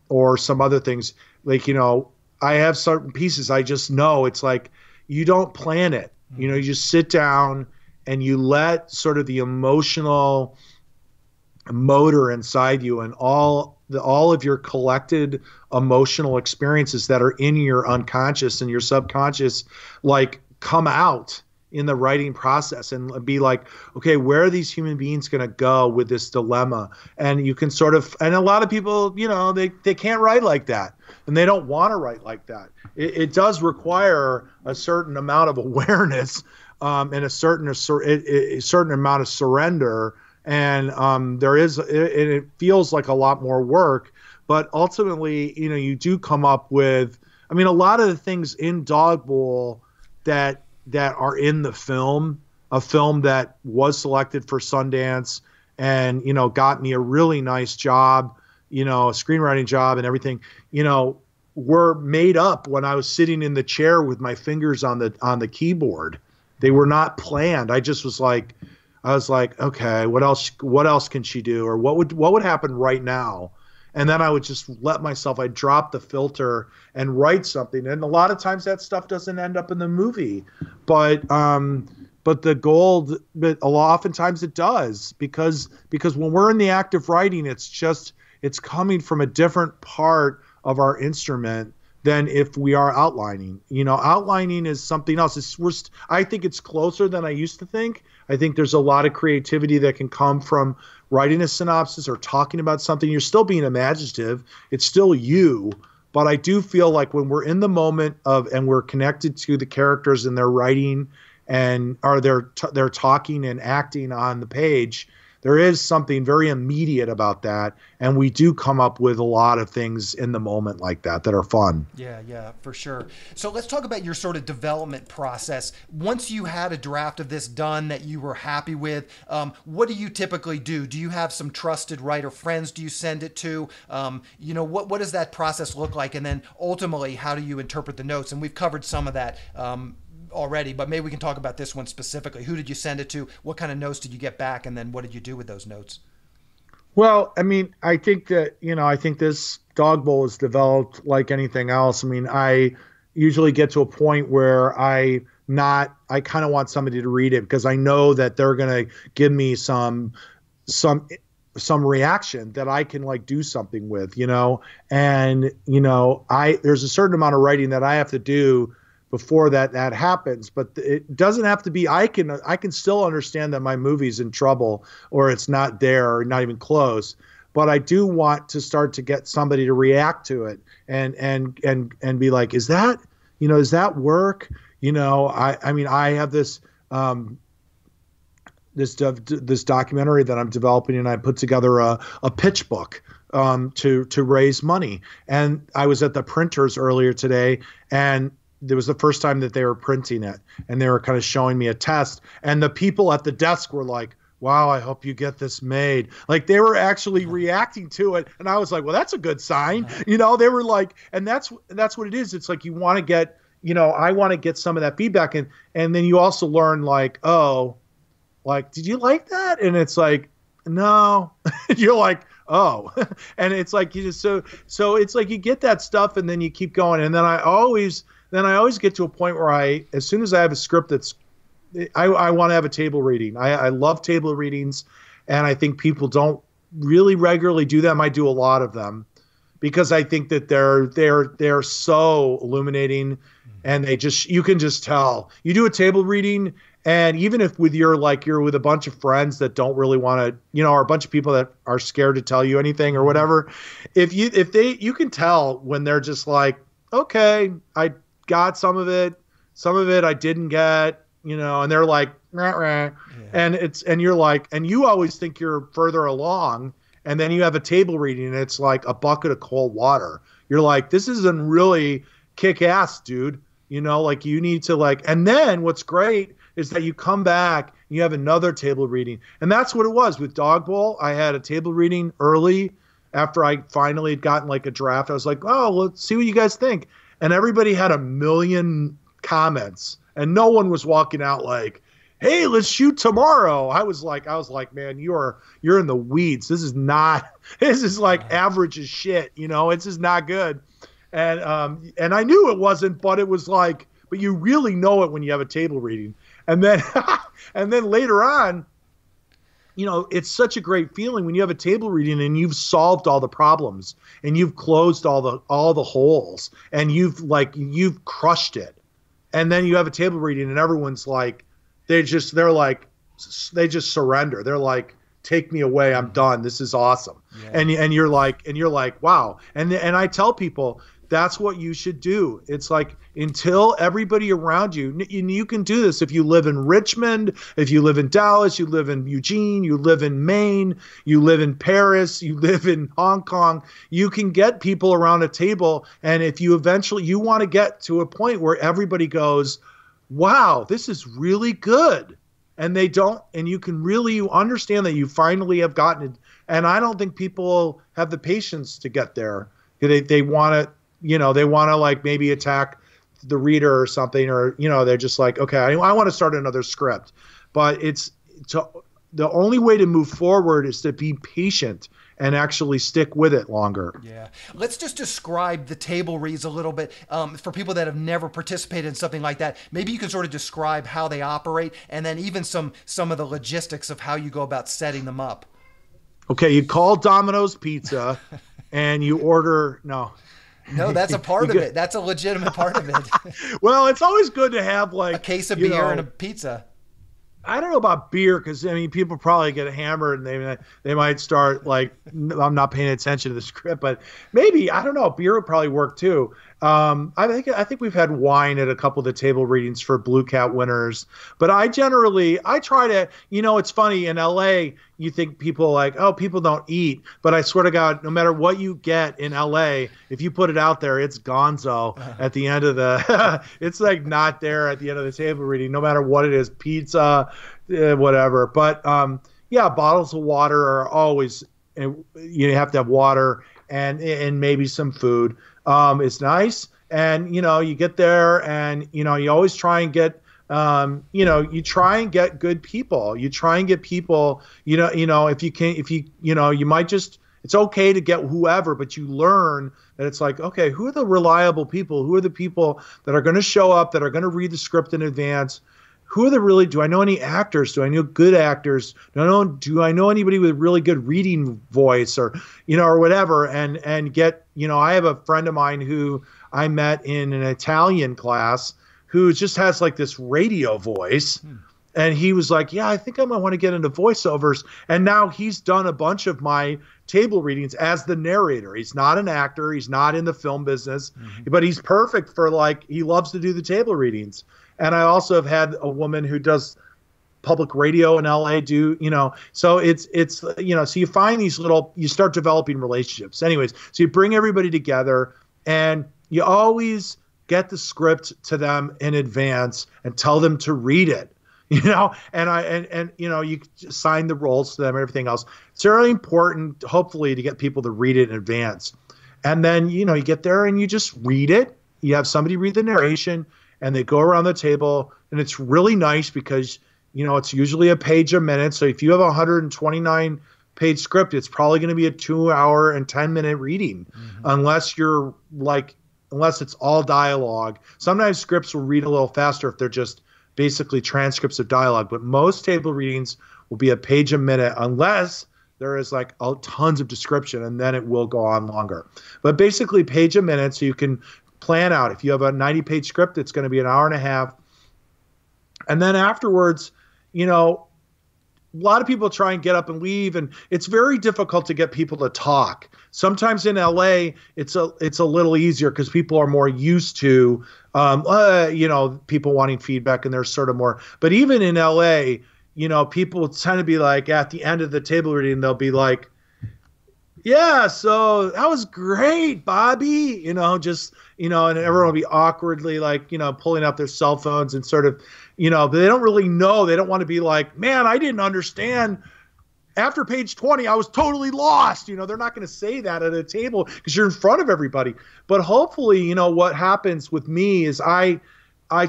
or some other things, like, I have certain pieces I just know it's like you don't plan it. You just sit down and you let sort of the emotional motor inside you and all of your collected emotional experiences that are in your unconscious and your subconscious, like, come out in the writing process and be like, okay, where are these human beings going to go with this dilemma? And you can sort of, and a lot of people, they can't write like that, and they don't want to write like that. It does require a certain amount of awareness, and a certain amount of surrender. And it feels like a lot more work, but ultimately, you do come up with, a lot of the things in Dog Bowl that are in the film, a film that was selected for Sundance and, got me a really nice job, a screenwriting job and everything, were made up when I was sitting in the chair with my fingers on the keyboard. They were not planned. I was like, okay, what else can she do? Or what would happen right now? And then I would just let myself, I'd drop the filter and write something. And a lot of times that stuff doesn't end up in the movie, but oftentimes it does, because when we're in the act of writing, it's coming from a different part of our instrument than if we are outlining. Outlining is something else. I think it's closer than I used to think. I think there's a lot of creativity that can come from writing a synopsis or talking about something. You're still being imaginative. It's still you. But I do feel like when we're in the moment and we're connected to the characters and their writing or they're talking and acting on the page, there is something very immediate about that, and we do come up with a lot of things in the moment like that are fun. Yeah, for sure. So let's talk about your sort of development process. Once you had a draft of this done that you were happy with, what do you typically do? Do you have some trusted writer friends do you send it to? What does that process look like? And then ultimately, how do you interpret the notes? And we've covered some of that already, but maybe we can talk about this one specifically. Who did you send it to? What kind of notes did you get back? And then what did you do with those notes? Well, I think that, I think this Dog Bowl is developed like anything else. I usually get to a point where I kind of want somebody to read it because I know that they're going to give me some reaction that I can do something with, and, there's a certain amount of writing that I have to do before that happens, but it doesn't have to be. I can still understand that my movie's in trouble or it's not there or not even close, but I do want to start to get somebody to react to it and be like, is that work? I have this this documentary that I'm developing, and I put together a pitch book to raise money, and I was at the printers earlier today, and it was the first time that they were printing it, and they were kind of showing me a test, and the people at the desk were like, wow, I hope you get this made. Like, they were actually reacting to it, and I was like, well, that's a good sign. They were like, and that's what it is. It's like you want to get, I want to get some of that feedback, and then you also learn did you like that? And it's like, no. You're like, oh. And it's like you just so it's like you get that stuff, and then you keep going, and then I always get to a point where as soon as I have a script I want to have a table reading. I love table readings, and I think people don't really regularly do them. I do a lot of them because I think that they're so illuminating, and you can just tell. You do a table reading, And even if with you're with a bunch of friends that don't really want to, or a bunch of people that are scared to tell you anything or whatever, you can tell when they're just like, okay, I got some of it I didn't get, and they're like, rah, rah. Yeah. And you're like, and you always think you're further along, and then you have a table reading and it's like a bucket of cold water. You're like, this isn't really kick ass, dude. Like you need to and then what's great is that you come back, you have another table reading. And that's what it was with Dog Bowl. I had a table reading early after I finally had gotten a draft. I was like, oh, let's see what you guys think. And everybody had a million comments and no one was walking out like, hey, let's shoot tomorrow. I was like, man, you're in the weeds. This is average as shit. It's just not good. And I knew it wasn't, but it was but you really know it when you have a table reading. And then, and then later on, it's such a great feeling when you have a table reading and you've solved all the problems and you've closed all the holes and you've crushed it. And then you have a table reading and everyone's like, they just surrender. They're like, take me away. I'm done. This is awesome. Yeah. And you're like, wow. And I tell people, that's what you should do. It's like until everybody around you can do this. If you live in Richmond, if you live in Dallas, you live in Eugene, you live in Maine, you live in Paris, you live in Hong Kong, you can get people around a table. And if you want to get to a point where everybody goes, wow, this is really good. And you understand that you finally have gotten it. And I don't think people have the patience to get there. They want to, they want to maybe attack the reader or something, or, they're just like, okay, I want to start another script. But the only way to move forward is to be patient and actually stick with it longer. Yeah. Let's just describe the table reads a little bit for people that have never participated in something like that. Maybe you can sort of describe how they operate and then even some of the logistics of how you go about setting them up. Okay, you call Domino's Pizza and you order, no, that's a part of it. That's a legitimate part of it. Well, it's always good to have a case of beer and a pizza. I don't know about beer because people probably get hammered and they might start I'm not paying attention to the script, but maybe I don't know, beer would probably work too. I think we've had wine at a couple of the table readings for Blue Cat winners, but I try to, it's funny in LA, you think people people don't eat, but I swear to God, no matter what you get in LA, if you put it out there, it's gonzo at the end of it's not there at the end of the table reading, no matter what it is, pizza, whatever. But bottles of water are always, you have to have water and maybe some food. It's nice. And, you get there and, you always try and get, you try and get good people. You try and get people, you might just, it's okay to get whoever, but you learn that it's like, okay, who are the reliable people? Who are the people that are going to show up, that are going to read the script in advance? Who are do I know any actors? Do I know good actors? Do I know anybody with really good reading voice or whatever? And get, I have a friend of mine who I met in an Italian class who just has this radio voice. And he was like, yeah, I think I might want to get into voiceovers. And now he's done a bunch of my table readings as the narrator. He's not an actor. He's not in the film business, but he's perfect for he loves to do the table readings. And I also have had a woman who does public radio in LA so it's so you find these you start developing relationships. Anyways, so you bring everybody together and you always get the script to them in advance and tell them to read it, and you assign the roles to them and everything else. It's really important, hopefully, to get people to read it in advance. And then, you get there and you just read it. You have somebody read the narration and they go around the table, and it's really nice because, it's usually a page a minute. So if you have a 129-page script, it's probably going to be a 2-hour and 10-minute reading, unless it's all dialogue. Sometimes scripts will read a little faster if they're just basically transcripts of dialogue, but most table readings will be a page a minute unless there is tons of description, and then it will go on longer. But basically page a minute, so you can plan out. If you have a 90-page script, it's going to be an hour and a half. And then afterwards, you know, a lot of people try and get up and leave, and it's very difficult to get people to talk. Sometimes in LA, it's a little easier because people are more used to, you know, people wanting feedback, and there's sort of more. But even in LA, you know, people tend to be like at the end of the table reading, they'll be like, "Yeah, so that was great, Bobby." You know, just, you know, and everyone will be awkwardly like, you know, pulling out their cell phones and sort of, you know, but they don't really know. They don't want to be like, "Man, I didn't understand. After page 20, I was totally lost." You know, they're not going to say that at a table because you're in front of everybody. But hopefully, you know, what happens with me is I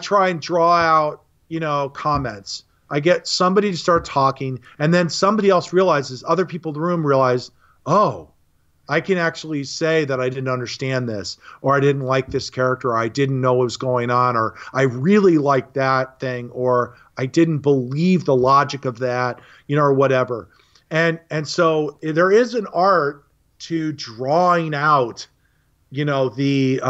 try and draw out, you know, comments. I get somebody to start talking, and then somebody else realizes, other people in the room realize, oh, I can actually say that I didn't understand this, or I didn't like this character, or I didn't know what was going on, or I really liked that thing, or I didn't believe the logic of that, you know, or whatever. And so there is an art to drawing out, you know, the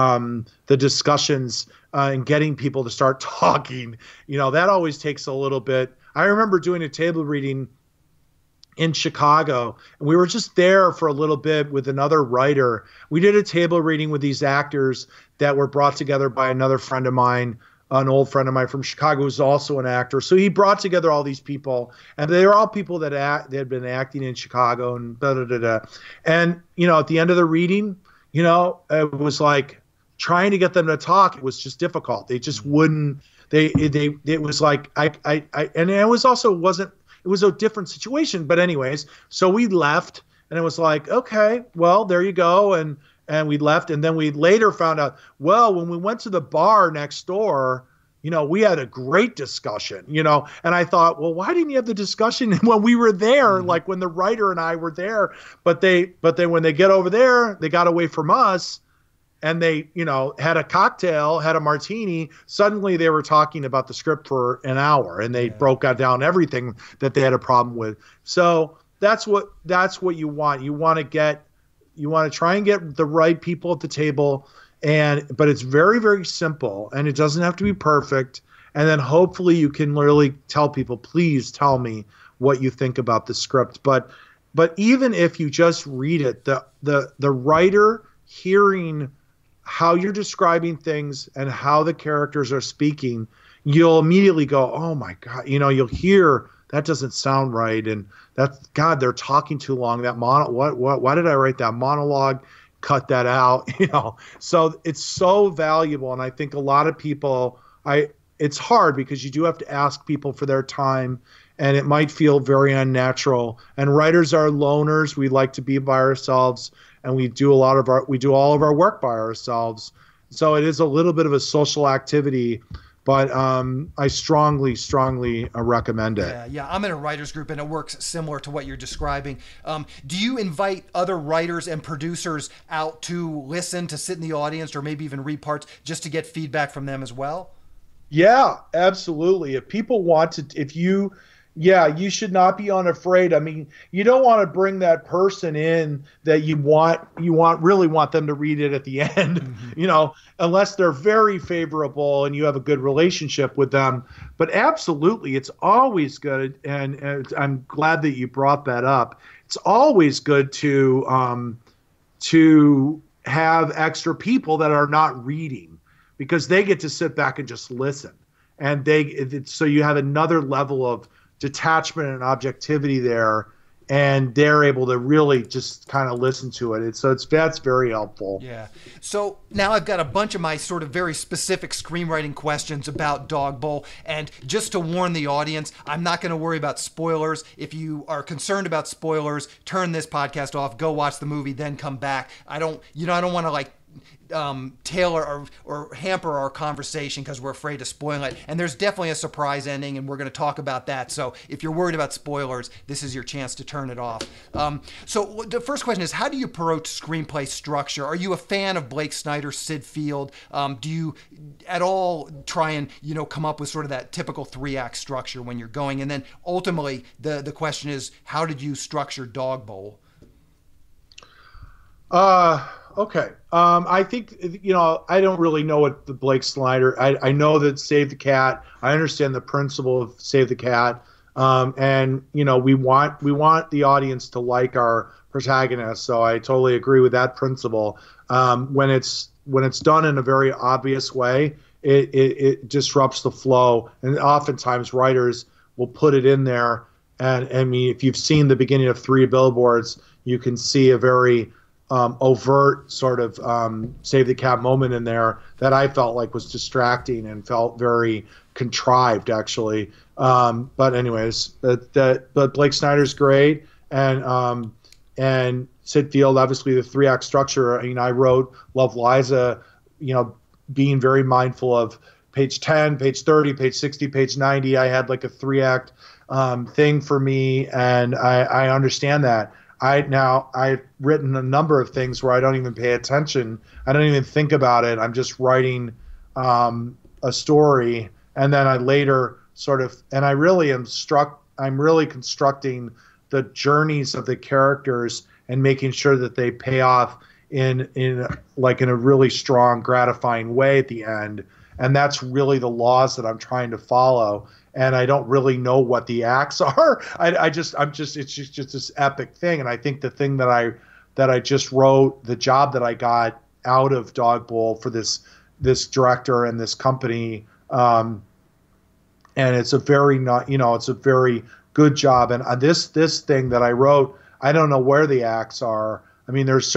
discussions and getting people to start talking. You know, that always takes a little bit. I remember doing a table reading in Chicago, and we were just there for a little bit with another writer. We did a table reading with these actors that were brought together by another friend of mine, an old friend of mine from Chicago who's also an actor. So he brought together all these people, and they were all people that had been acting in Chicago and da da da da. And, you know, at the end of the reading, you know, it was like trying to get them to talk. It was just difficult. They just wouldn't. It was like and it was also wasn't. It was a different situation. But anyways, so we left, and it was like, okay, well, there you go. And we left. And then we later found out, well, when we went to the bar next door, you know, we had a great discussion, you know. And I thought, well, why didn't you have the discussion when we were there, like when the writer and I were there? But when they get over there, they got away from us, and they, you know, had a cocktail, had a martini. Suddenly they were talking about the script for an hour, and they broke down everything that they had a problem with. So that's what you want. You want to try and get the right people at the table, but it's very, very simple, and it doesn't have to be perfect. And then hopefully you can really tell people, please tell me what you think about the script. But even if you just read it, the writer hearing how you're describing things and how the characters are speaking, you'll immediately go, oh my God, you know, you'll hear that doesn't sound right. And God, they're talking too long. That why did I write that monologue? Cut that out, you know? So it's so valuable. And I think a lot of people, it's hard because you do have to ask people for their time, and it might feel very unnatural. And writers are loners. We like to be by ourselves, and we do all of our work by ourselves. So it is a little bit of a social activity, but I strongly recommend it. Yeah, I'm in a writers group, and it works similar to what you're describing. Do you invite other writers and producers out to listen, to sit in the audience, or maybe even read parts just to get feedback from them as well? Yeah, absolutely. If people want to, you should not be unafraid. I mean, you don't want to bring that person in that you really want them to read it at the end, you know, unless they're very favorable and you have a good relationship with them. But absolutely, it's always good. And I'm glad that you brought that up. It's always good to have extra people that are not reading, because they get to sit back and just listen. And so you have another level of detachment and objectivity there, and they're able to really just kind of listen to it. That's very helpful. Yeah. So now I've got a bunch of my sort of very specific screenwriting questions about Dog Bowl, and just to warn the audience, I'm not going to worry about spoilers. If you are concerned about spoilers, turn this podcast off, go watch the movie, then come back. I don't want to like tailor or hamper our conversation because we're afraid of spoiling it. And there's definitely a surprise ending, and we're going to talk about that. So if you're worried about spoilers, this is your chance to turn it off. So the first question is, how do you approach screenplay structure? Are you a fan of Blake Snyder's Sid Field? Do you at all try and, you know, come up with sort of that typical 3-act structure when you're going? And then ultimately, the question is, how did you structure Dog Bowl? Okay. I think, I don't really know what the Blake Snyder. I know that Save the Cat. I understand the principle of Save the Cat. And we want the audience to like our protagonist. So I totally agree with that principle. When it's done in a very obvious way, it disrupts the flow. And oftentimes writers will put it in there. And I mean, if you've seen the beginning of Three Billboards, you can see a very overt sort of Save the Cat moment in there that I felt like was distracting and felt very contrived, actually. But anyways, but Blake Snyder's great, and Sid Field, obviously the 3-act structure. I wrote Love Liza, being very mindful of page 10, page 30, page 60, page 90. I had like a 3-act thing for me, and I understand that. I've written a number of things where I don't even pay attention. I don't even think about it. I'm just writing a story, and then I later I really I'm really constructing the journeys of the characters and making sure that they pay off in a really strong, gratifying way at the end. And that's really the laws that I'm trying to follow. And I don't really know what the acts are. It's just this epic thing. And I think the thing that I just wrote, the job that I got out of Dog Bowl for this director and this company, and it's a very it's a very good job. And this thing that I wrote, I don't know where the acts are. I mean, there's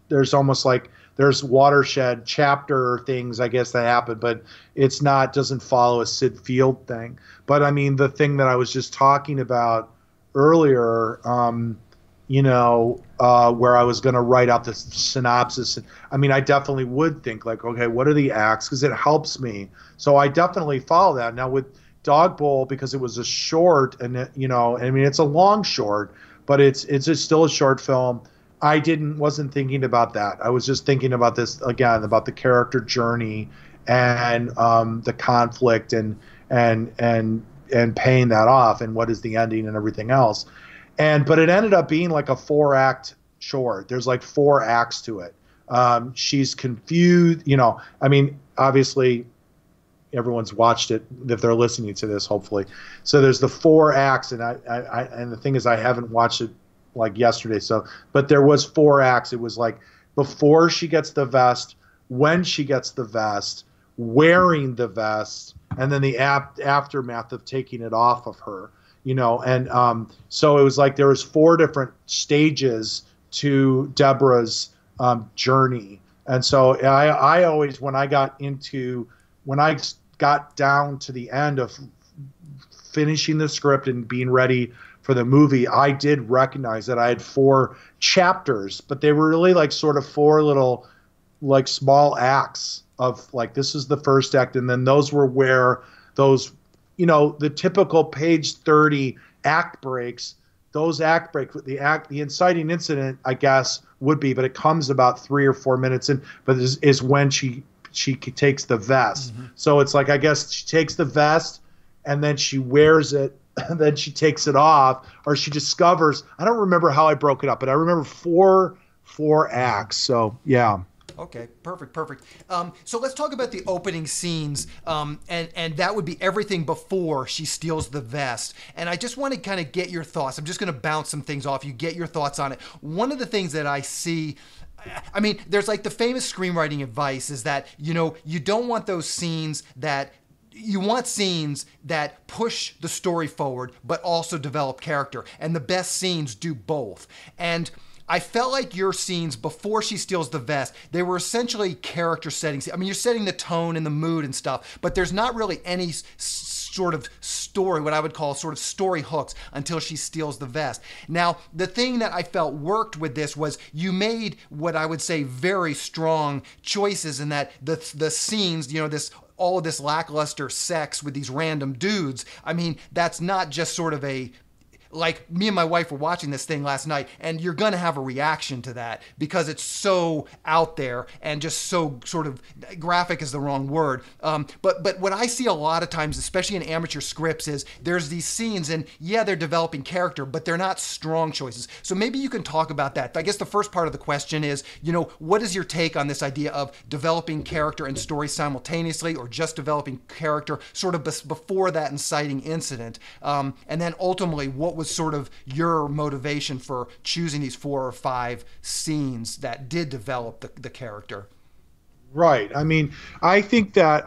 there's almost like there's watershed chapter things, I guess, that happen, but doesn't follow a Sid Field thing. But I mean, the thing that I was just talking about earlier, where I was going to write out the synopsis. I mean, I definitely would think like, okay, what are the acts? Because it helps me. So I definitely follow that. Now with Dog Bowl, because it was a short, and I mean, it's a long short, but it's just still a short film. I wasn't thinking about that. I was just thinking about this again, about the character journey and the conflict and paying that off and what is the ending and everything else. But it ended up being like a 4-act short. There's like 4 acts to it. She's confused, I mean, obviously everyone's watched it if they're listening to this, hopefully. So there's the 4 acts, and and the thing is, I haven't watched it like yesterday. But there was 4 acts. It was like before she gets the vest, when she gets the vest, wearing the vest, and then the aftermath of taking it off of her, and so it was like there was 4 different stages to Deborah's journey. And so I always, when I got down to the end of finishing the script and being ready for the movie, I did recognize that I had 4 chapters, but they were really like sort of 4 little like small acts of like, this is the first act. And then those were where those, the typical page 30 act breaks, those act breaks, the inciting incident, I guess, would be, but it comes about 3 or 4 minutes in, but is when she takes the vest. Mm-hmm. So it's like, I guess she takes the vest and then she wears it, and then she takes it off, or she discovers, I don't remember how I broke it up, but I remember 4 acts. So yeah. Okay, perfect. So let's talk about the opening scenes, and that would be everything before she steals the vest. And I just want to kind of get your thoughts. I'm just going to bounce some things off you, get your thoughts on it. One of the things that I see, I mean, there's like the famous screenwriting advice is that, you don't want those scenes that, you want scenes that push the story forward, but also develop character. And the best scenes do both. And I felt like your scenes before she steals the vest, they were essentially character settings. I mean, you're setting the tone and the mood and stuff, but there's not really any sort of story, what I would call sort of story hooks until she steals the vest. Now, the thing that I felt worked with this was you made what I would say very strong choices in that the scenes, all of this lackluster sex with these random dudes. I mean, that's not just sort of like me and my wife were watching this thing last night, and you're going to have a reaction to that because it's so out there and just so sort of graphic is the wrong word. But what I see a lot of times, especially in amateur scripts, is there's these scenes and yeah, they're developing character, but they're not strong choices. So maybe you can talk about that. I guess the first part of the question is, what is your take on this idea of developing character and story simultaneously, or just developing character sort of before that inciting incident? And then ultimately, what was sort of your motivation for choosing these 4 or 5 scenes that did develop the character? Right. I mean, I think that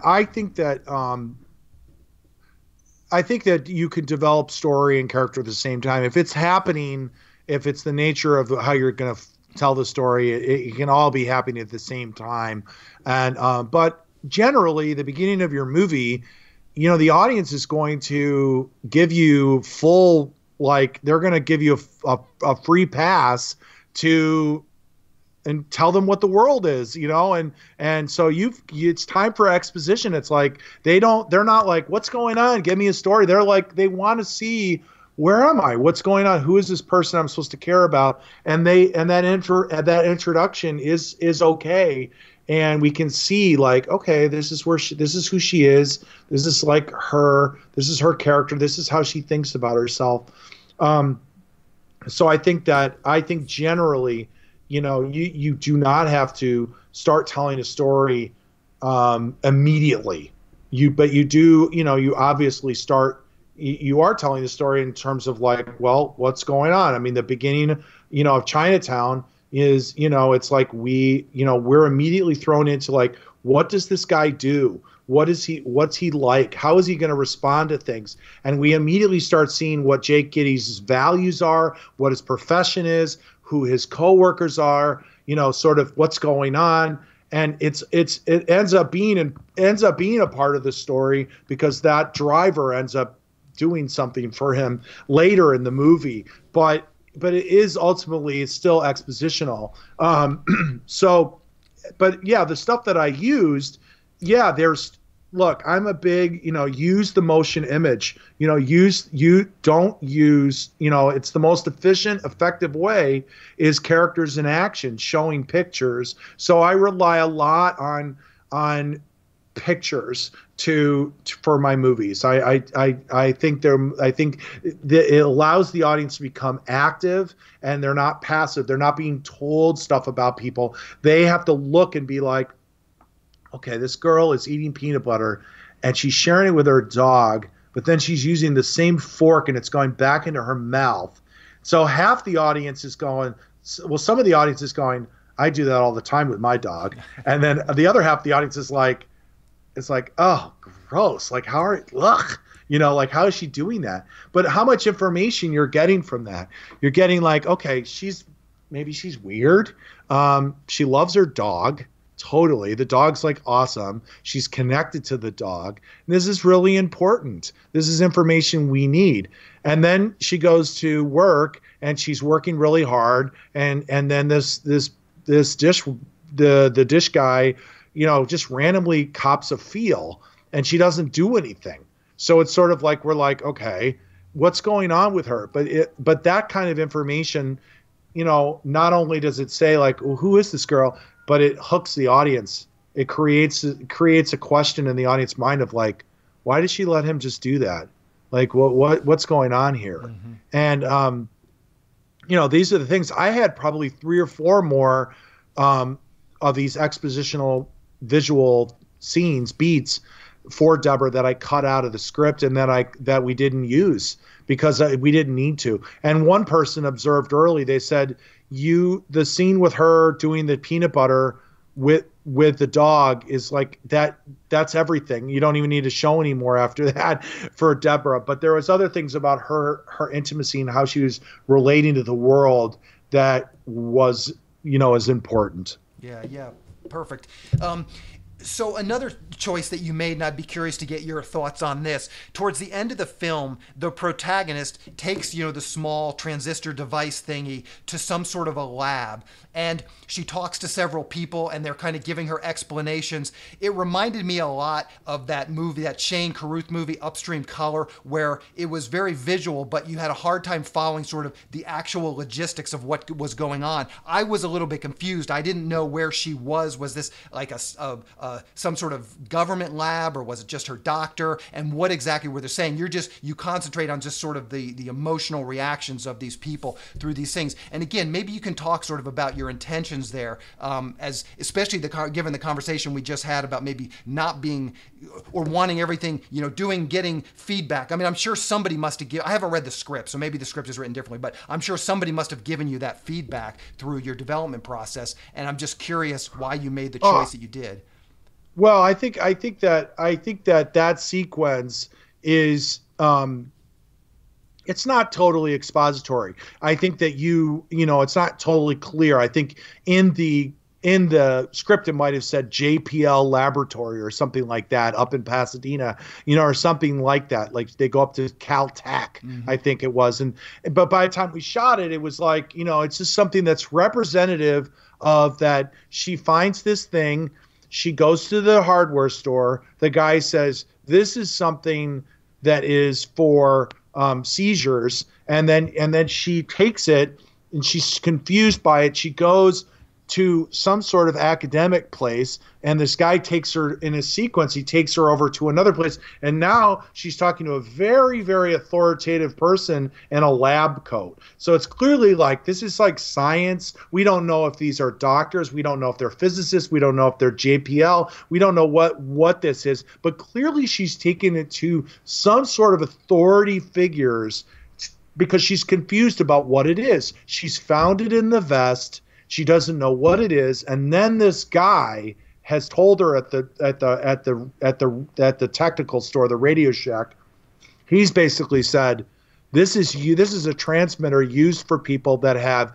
you could develop story and character at the same time. If it's happening, if it's the nature of how you're going to tell the story, it can all be happening at the same time. And but generally, the beginning of your movie, the audience is going to give you full, like, they're going to give you a free pass to and tell them what the world is, and so it's time for exposition. It's like they're not like, what's going on? Give me a story. They're like, they want to see, where am I? What's going on? Who is this person I'm supposed to care about? And that introduction is okay. And we can see, like, okay, this is who she is. This is like her. This is her character. This is how she thinks about herself. So I think generally, you do not have to start telling a story immediately. But you do, you obviously start. You are telling the story in terms of, like, well, what's going on? I mean, the beginning, of Chinatown is, it's like we're immediately thrown into, like, what does this guy do? What's he like? How is he going to respond to things? And we immediately start seeing what Jake Gittes' values are, what his profession is, who his coworkers are, sort of what's going on. And it ends up being a part of the story because that driver ends up doing something for him later in the movie. But it is ultimately, it's still expositional. But yeah, the stuff that I used, yeah, look, I'm a big, use the motion image, it's the most efficient, effective way is characters in action, showing pictures. So I rely a lot on pictures for my movies. I think it allows the audience to become active, and they're not passive. They're not being told stuff about people. They have to look and be like, okay, this girl is eating peanut butter and she's sharing it with her dog, but then she's using the same fork and it's going back into her mouth. So half the audience is going, well, some of the audience is going, I do that all the time with my dog. And then the other half of the audience is like, it's like, oh, gross. Like, how is she doing that? But how much information you're getting from that? You're getting, like, okay, maybe she's weird. She loves her dog. Totally. The dog's, like, awesome. She's connected to the dog. And this is really important. This is information we need. And then she goes to work and she's working really hard. And then this dish, the dish guy, just randomly cops a feel and she doesn't do anything. So it's sort of like, we're like, okay, what's going on with her? But that kind of information, not only does it say, like, well, who is this girl, but it hooks the audience. It creates a question in the audience mind of, like, why did she let him just do that? Like, what's going on here? Mm-hmm. And these are the things. I had probably 3 or 4 more of these expositional visual scenes, beats for Deborah that I cut out of the script and that we didn't use because we didn't need to. And one person observed early, they said, the scene with her doing the peanut butter with the dog is like that's everything. You don't even need to show anymore after that for Deborah. But there was other things about her intimacy and how she was relating to the world that was, is important. Yeah. Perfect. So another choice that you made, and I'd be curious to get your thoughts on this. Towards the end of the film, the protagonist takes, the small transistor device thingy to some sort of a lab, and she talks to several people, and they're kind of giving her explanations. It reminded me a lot of that movie, that Shane Carruth movie, Upstream Color, where it was very visual, but you had a hard time following sort of the actual logistics of what was going on. I was a little bit confused. I didn't know where she was. Was this like some sort of government lab, or was it just her doctor? And what exactly were they saying? You concentrate on just sort of the emotional reactions of these people through these things. And again, maybe you can talk sort of about your intentions there, as especially given the conversation we just had about maybe not being or wanting everything, getting feedback. I mean, I'm sure somebody must have I haven't read the script, so maybe the script is written differently, but I'm sure somebody must have given you that feedback through your development process. And I'm just curious why you made the choice that you did. Well, I think that sequence is it's not totally expository. I think that it's not totally clear. I think in the script it might have said JPL Laboratory or something like that up in Pasadena, or something like that. Like they go up to Caltech, I think it was. But by the time we shot it, it was like, it's just something that's representative of that. She finds this thing. She goes to the hardware store. The guy says, this is something that is for seizures. And then she takes it and she's confused by it. She goes to some sort of academic place, and this guy takes her in a sequence. He takes her over to another place, and now she's talking to a very, very authoritative person in a lab coat. So it's clearly like, this is like science. We don't know if these are doctors. We don't know if they're physicists. We don't know if they're JPL. We don't know what this is, but clearly she's taken it to some sort of authority figures because she's confused about what it is. She's found it in the vest. She doesn't know what it is, and then this guy has told her at the technical store, the Radio Shack. He's basically said, "This is a transmitter used for people that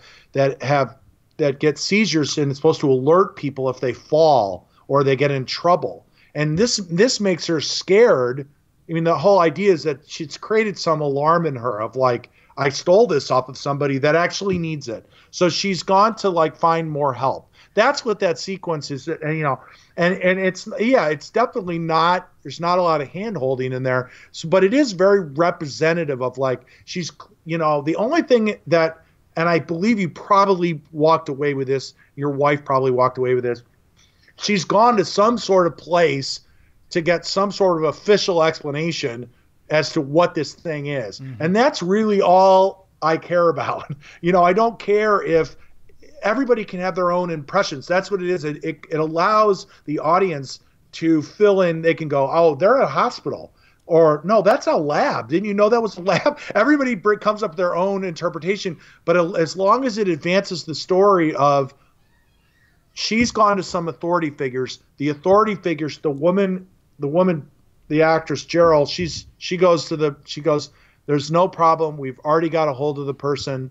get seizures, and it's supposed to alert people if they fall or they get in trouble." And this makes her scared. I mean, the whole idea is that it's created some alarm in her of like, I stole this off of somebody that actually needs it. So she's gone to like find more help. That's what that sequence is, and it's definitely not. There's not a lot of hand holding in there, but it is very representative of like she's, the only thing that, and I believe you probably walked away with this. Your wife probably walked away with this. She's gone to some sort of place to get some sort of official explanation as to what this thing is. Mm-hmm. And that's really all I care about. I don't care if everybody can have their own impressions. That's what it is. It allows the audience to fill in. They can go, oh, they're at a hospital. Or, no, that's a lab. Didn't you know that was a lab? Everybody comes up with their own interpretation. But as long as it advances the story of she's gone to some authority figures, the authority figures, the woman, the actress Gerald, she goes, there's no problem. We've already got a hold of the person.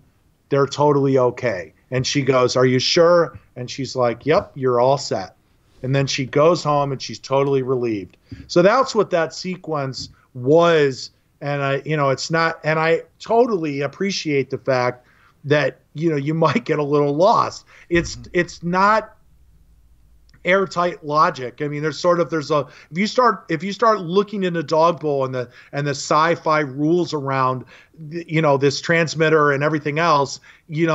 They're totally okay. And she goes, are you sure? And she's like, yep, you're all set. And then she goes home and she's totally relieved. So that's what that sequence was. And it's not, and I totally appreciate the fact that, you might get a little lost. It's not airtight logic. I mean, if you start looking into Dog Bowl and the sci-fi rules around, this transmitter and everything else, it's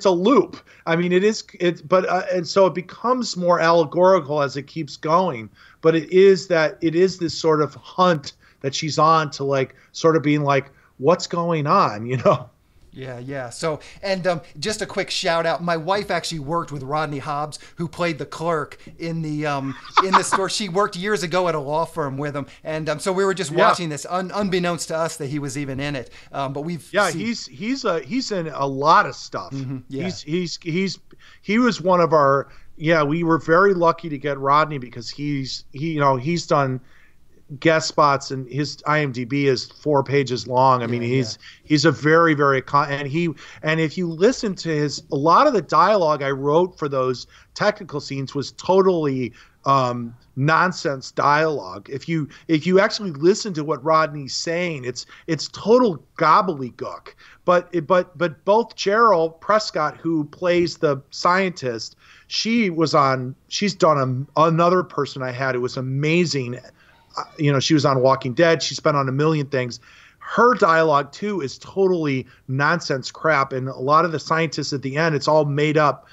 a loop. I mean, and so it becomes more allegorical as it keeps going. But it is this sort of hunt that she's on to like sort of being like, what's going on, Yeah. So, and just a quick shout out. My wife actually worked with Rodney Hobbs, who played the clerk in the store. She worked years ago at a law firm with him, and so we were just watching this, unbeknownst to us that he was even in it. But he's in a lot of stuff. Mm-hmm, yeah. He was one of our. Yeah, we were very lucky to get Rodney because he's done guest spots, and his IMDb is 4 pages long. I mean, he's a very, very and if you listen to a lot of the dialogue I wrote for those technical scenes was totally nonsense dialogue. If you actually listen to what Rodney's saying, it's total gobbledygook. But both Cheryl Prescott, who plays the scientist, she's done another person I had who was amazing. She was on Walking Dead. She's been on a million things. Her dialogue too is totally nonsense crap, and a lot of the scientists at the end, it's all made up.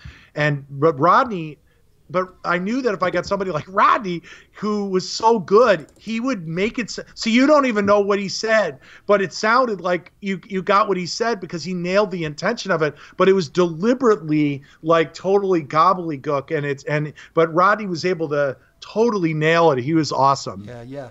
But I knew that if I got somebody like Rodney, who was so good, he would make it so you don't even know what he said, but it sounded like you got what he said because he nailed the intention of it. But it was deliberately like totally gobbledygook, but Rodney was able to totally nail it. He was awesome. Yeah.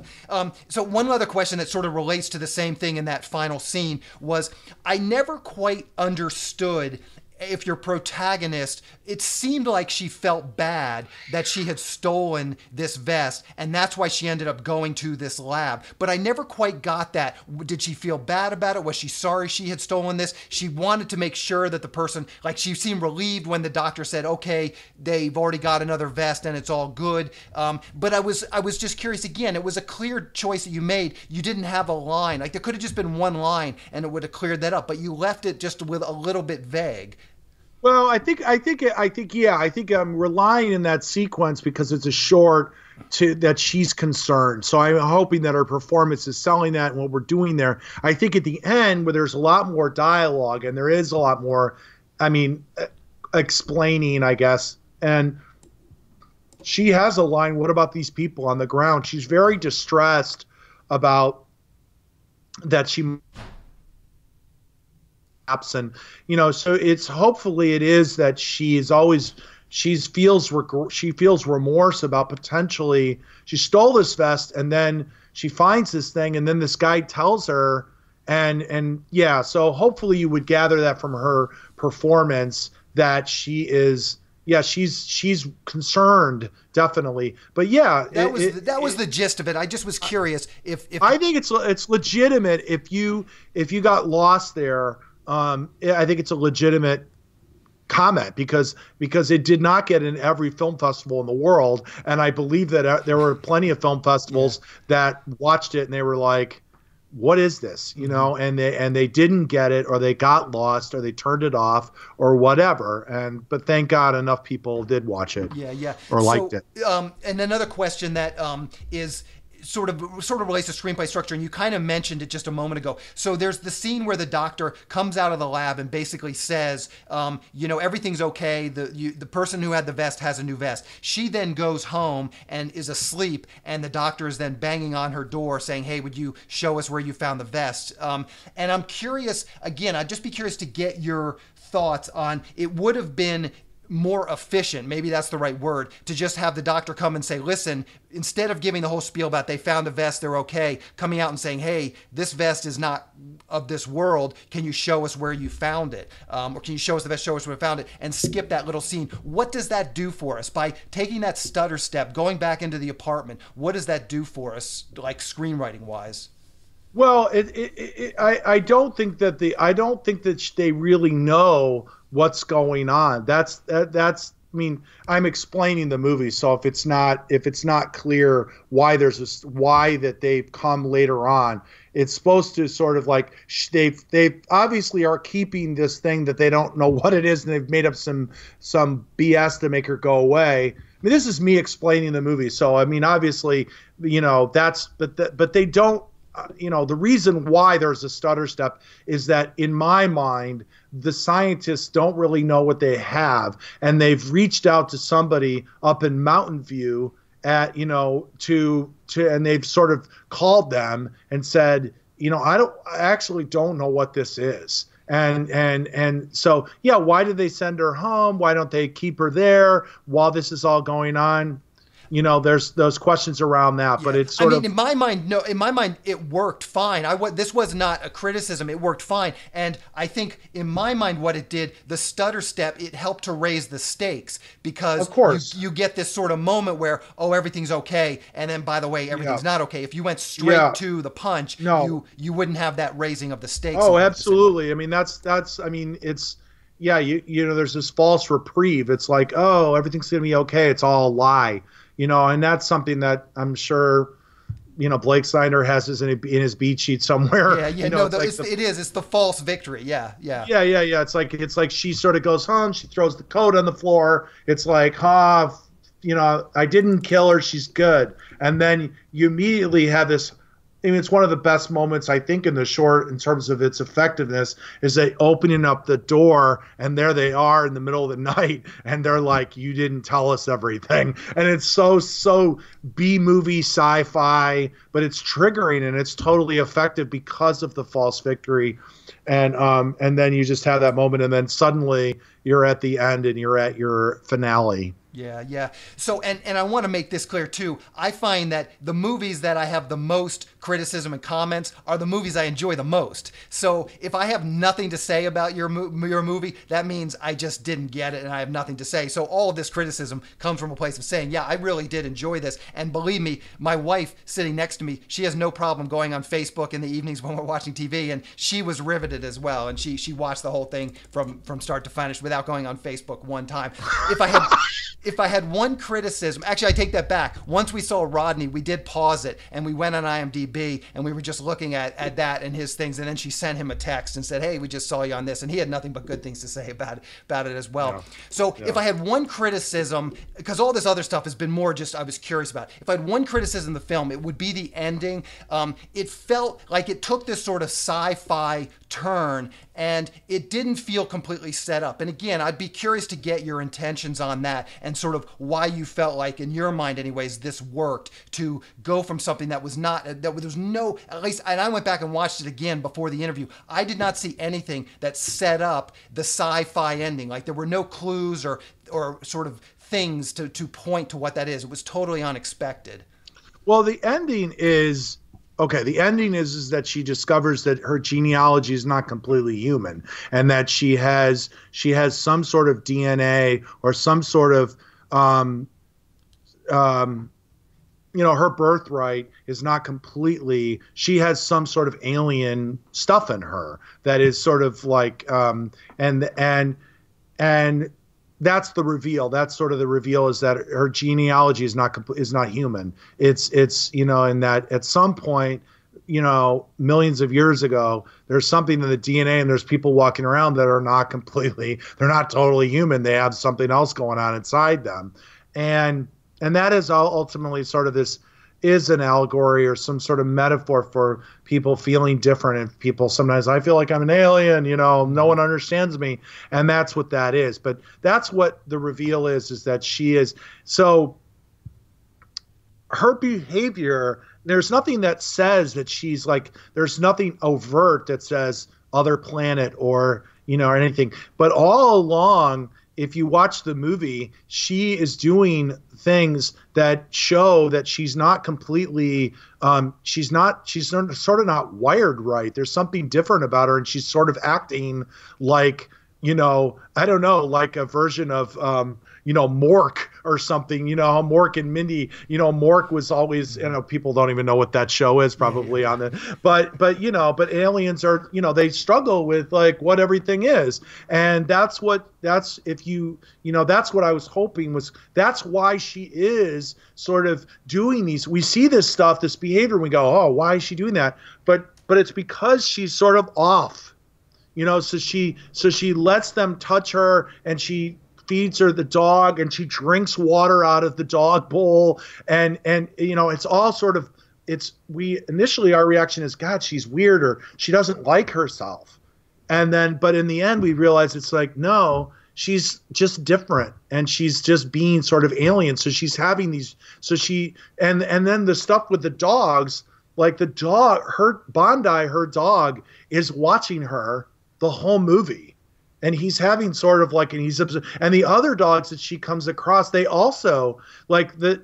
So one other question that sort of relates to the same thing in that final scene was, I never quite understood if your protagonist, it seemed like she felt bad that she had stolen this vest, and that's why she ended up going to this lab. But I never quite got that. Did she feel bad about it? Was she sorry she had stolen this? She wanted to make sure that the person, like, she seemed relieved when the doctor said, okay, they've already got another vest and it's all good. But I was just curious again. It was a clear choice that you made. You didn't have a line. Like, there could have just been one line and it would have cleared that up, but you left it just with a little bit vague. Well, I think I'm relying in that sequence because it's a short that she's concerned. So I'm hoping that her performance is selling that and what we're doing there. I think at the end, where there's a lot more dialogue and there is a lot more, explaining, I guess. And she has a line, what about these people on the ground? She's very distressed about that she and so it's hopefully it is that she feels remorse about potentially she stole this vest, and then she finds this thing, and then this guy tells her, and so hopefully you would gather that from her performance that she's concerned, definitely. But that was the gist of it. I just was curious if I think it's legitimate if you got lost there. I think it's a legitimate comment because it did not get in every film festival in the world, and I believe that there were plenty of film festivals that watched it and they were like, what is this, and they didn't get it, or they got lost, or they turned it off, or whatever. But thank God enough people did watch it, or liked it. And another question that is sort of relates to screenplay structure, and you kind of mentioned it just a moment ago. So there's the scene where the doctor comes out of the lab and basically says, everything's okay. The person who had the vest has a new vest. She then goes home and is asleep, and the doctor is then banging on her door saying, hey, would you show us where you found the vest? And I'm curious, again, I'd just be curious to get your thoughts on, it would have been more efficient, maybe that's the right word, to just have the doctor come and say, listen, instead of giving the whole spiel about they found the vest, they're okay, coming out and saying, hey, this vest is not of this world, can you show us where you found it? Or can you show us the vest, show us where we found it, and skip that little scene. What does that do for us? By taking that stutter step, going back into the apartment, what does that do for us, like screenwriting wise? Well, I don't think that they really know what's going on. That's I mean, I'm explaining the movie, so if it's not clear why why that they've come later on, it's supposed to sort of like they obviously are keeping this thing that they don't know what it is, and they've made up some BS to make her go away. I mean, this is me explaining the movie, so I mean, obviously, but they don't. The reason why there's a stutter step is that in my mind, the scientists don't really know what they have, and they've reached out to somebody up in Mountain View and they've sort of called them and said, I actually don't know what this is. And so, why did they send her home? Why don't they keep her there while this is all going on? there's those questions around that, but it's sort of, in my mind, no, in my mind, it worked fine. This was not a criticism. It worked fine. And I think in my mind, what it did, the stutter step, it helped to raise the stakes, because of course you get this sort of moment where, oh, everything's okay. And then, by the way, everything's not okay. If you went straight to the punch, you wouldn't have that raising of the stakes. Oh, absolutely. I mean, it's, there's this false reprieve. It's like, oh, everything's going to be okay. It's all a lie. And that's something that I'm sure, Blake Snyder has in his beat sheet somewhere. It's the false victory. Yeah. It's like she sort of goes home. She throws the coat on the floor. It's like, I didn't kill her. She's good. And then you immediately have this. I mean, it's one of the best moments, I think, in the short, in terms of its effectiveness, is they opening up the door, and there they are in the middle of the night, and they're like, you didn't tell us everything. And it's so B-movie sci-fi, but it's triggering, and it's totally effective because of the false victory. And then you just have that moment, and then suddenly you're at the end, and you're at your finale. Yeah. So, and I want to make this clear too. I find that the movies that I have the most criticism and comments are the movies I enjoy the most. So if I have nothing to say about your movie, that means I just didn't get it and I have nothing to say. So all of this criticism comes from a place of saying, yeah, I really did enjoy this. And believe me, my wife sitting next to me, she has no problem going on Facebook in the evenings when we're watching TV, and she was riveted as well. And she watched the whole thing from start to finish without going on Facebook one time. If I had one criticism, actually, I take that back. Once we saw Rodney, we did pause it, and we went on IMDb, and we were just looking at that and his things, and then she sent him a text and said, hey, we just saw you on this, and he had nothing but good things to say about it as well. Yeah. So if I had one criticism, because all this other stuff has been more just I was curious about, if I had one criticism of the film, it would be the ending. It felt like it took this sort of sci-fi turn, and it didn't feel completely set up. And again, I'd be curious to get your intentions on that and sort of why you felt like, in your mind anyways, this worked to go from something that was not, that there was no, at least, and I went back and watched it again before the interview, I did not see anything that set up the sci-fi ending. Like there were no clues or sort of things to point to what that is. It was totally unexpected. Well, the ending is, the ending is that she discovers that her genealogy is not completely human, and that she has some sort of DNA or some sort of, her birthright is not completely, she has some sort of alien stuff in her that is sort of like, and that's the reveal. That's sort of the reveal, is that her genealogy is not human. It's and that at some point, millions of years ago, there's something in the DNA, and there's people walking around that are not they're not totally human. They have something else going on inside them. And that is ultimately sort of this is an allegory or some sort of metaphor for people feeling different, and people sometimes, I feel like I'm an alien, no one understands me. And that's what that is. But that's what the reveal is that she is. So her behavior, there's nothing that says that she's like, there's nothing overt that says other planet or, or anything. But all along, if you watch the movie, she is doing things that show that she's not completely, she's sort of not wired right. There's something different about her, and she's sort of acting like, I don't know, like a version of, Mork or something, how Mork and Mindy, Mork was always, people don't even know what that show is probably on it, but aliens are, they struggle with like what everything is. And that's what I was hoping that's why she is sort of doing these, we see this stuff, this behavior, and we go, oh, why is she doing that? But it's because she's sort of off, so she lets them touch her, and she feeds her the dog, and she drinks water out of the dog bowl, and it's all sort of, initially our reaction is, God, she's weird, or she doesn't like herself, but in the end we realize it's like, no, she's just different, and she's just being sort of alien. So she's having these, and then the stuff with the dogs, like the dog, her dog is watching her the whole movie. and he's having sort of like, and he's and the other dogs that she comes across, they also like the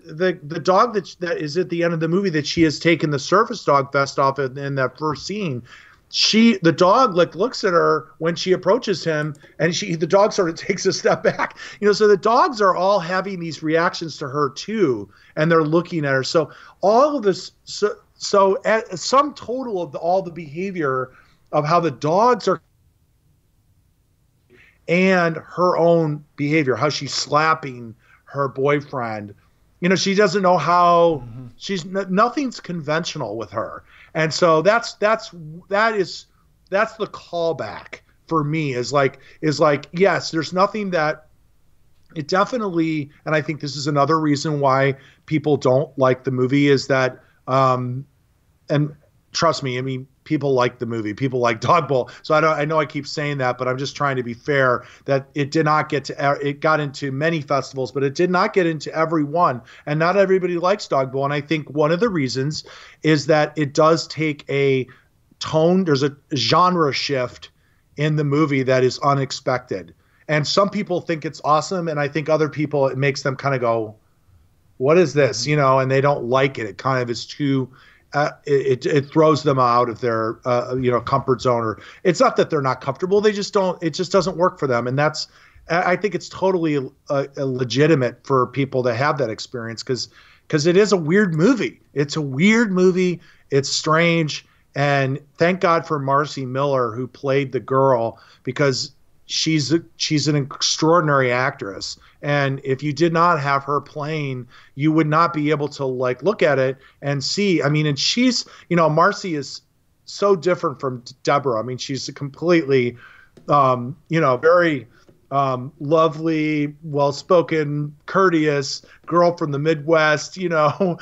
dog that is at the end of the movie that she has taken the service dog vest off in that first scene. The dog like looks at her when she approaches him, and the dog sort of takes a step back, so the dogs are all having these reactions to her too, and they're looking at her. So all of this, so at sum total of all the behavior of how the dogs are and her own behavior, how she's slapping her boyfriend, she doesn't know how nothing's conventional with her. And so that's the callback for me is like, yes, there's nothing that it definitely, and I think this is another reason why people don't like the movie is that, and trust me, I mean, people like the movie, people like Dodgeball. So I know I keep saying that, but I'm just trying to be fair that it did not it got into many festivals, but it did not get into every one. And not everybody likes Dodgeball. And I think one of the reasons is that it does take a tone. There's a genre shift in the movie that is unexpected. And some people think it's awesome. And I think other people, it makes them kind of go, what is this? And they don't like it. It kind of is too, it throws them out of their comfort zone, or it's not that they're not comfortable, it just doesn't work for them. And I think it's totally legitimate for people to have that experience because it is a weird movie. It's a weird movie. It's strange. And thank God for Marcy Miller, who played the girl, because she's an extraordinary actress. And if you did not have her playing, you would not be able to like look at it and see. I mean, and she's, Marcy is so different from Deborah. I mean, she's a completely, very lovely, well-spoken, courteous girl from the Midwest, and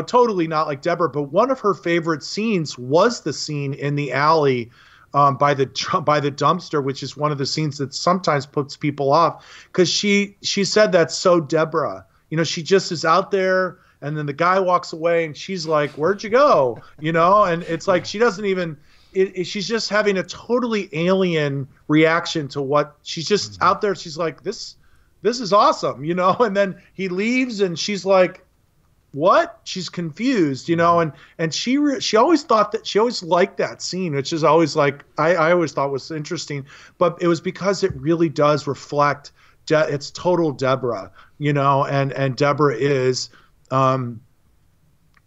totally not like Deborah. But one of her favorite scenes was the scene in the alley by the dumpster, which is one of the scenes that sometimes puts people off, because she said that's so Deborah. She just is out there, and then the guy walks away, and she's like, "Where'd you go?" And it's like she doesn't even. She's just having a totally alien reaction to what she's just out there. She's like, "This is awesome," And then he leaves, and she's like, what? She's confused, and she always thought that she always liked that scene, which is always like, I always thought was interesting, but it was because it really does reflect it's total Deborah, and Deborah is,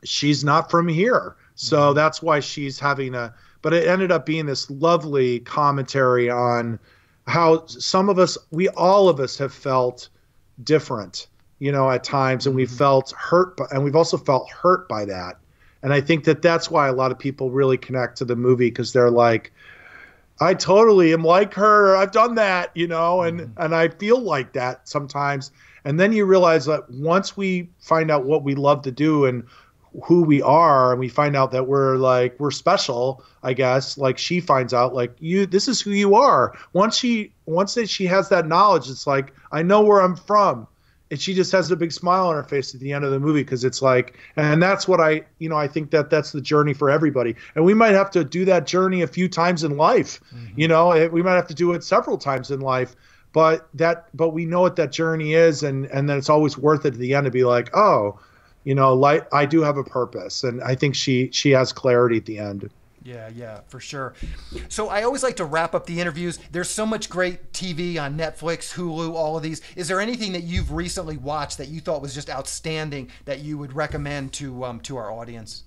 she's not from here. So that's why she's having but it ended up being this lovely commentary on how all of us have felt different, at times, and we felt hurt, and we've also felt hurt by that. And I think that that's why a lot of people really connect to the movie, because they're like, I totally am like her. I've done that, and I feel like that sometimes. And then you realize that once we find out what we love to do and who we are, and we find out that we're special, I guess, like she finds out, like, this is who you are. Once she has that knowledge, it's like, I know where I'm from. And she just has a big smile on her face at the end of the movie, because it's like, and that's what I think that's the journey for everybody. And we might have to do that journey a few times in life. We might have to do it several times in life, but we know what that journey is. And then it's always worth it at the end to be like, oh, like, I do have a purpose. And I think she has clarity at the end. Yeah, for sure. So I always like to wrap up the interviews. There's so much great TV on Netflix, Hulu, all of these. Is there anything that you've recently watched that you thought was just outstanding that you would recommend to our audience?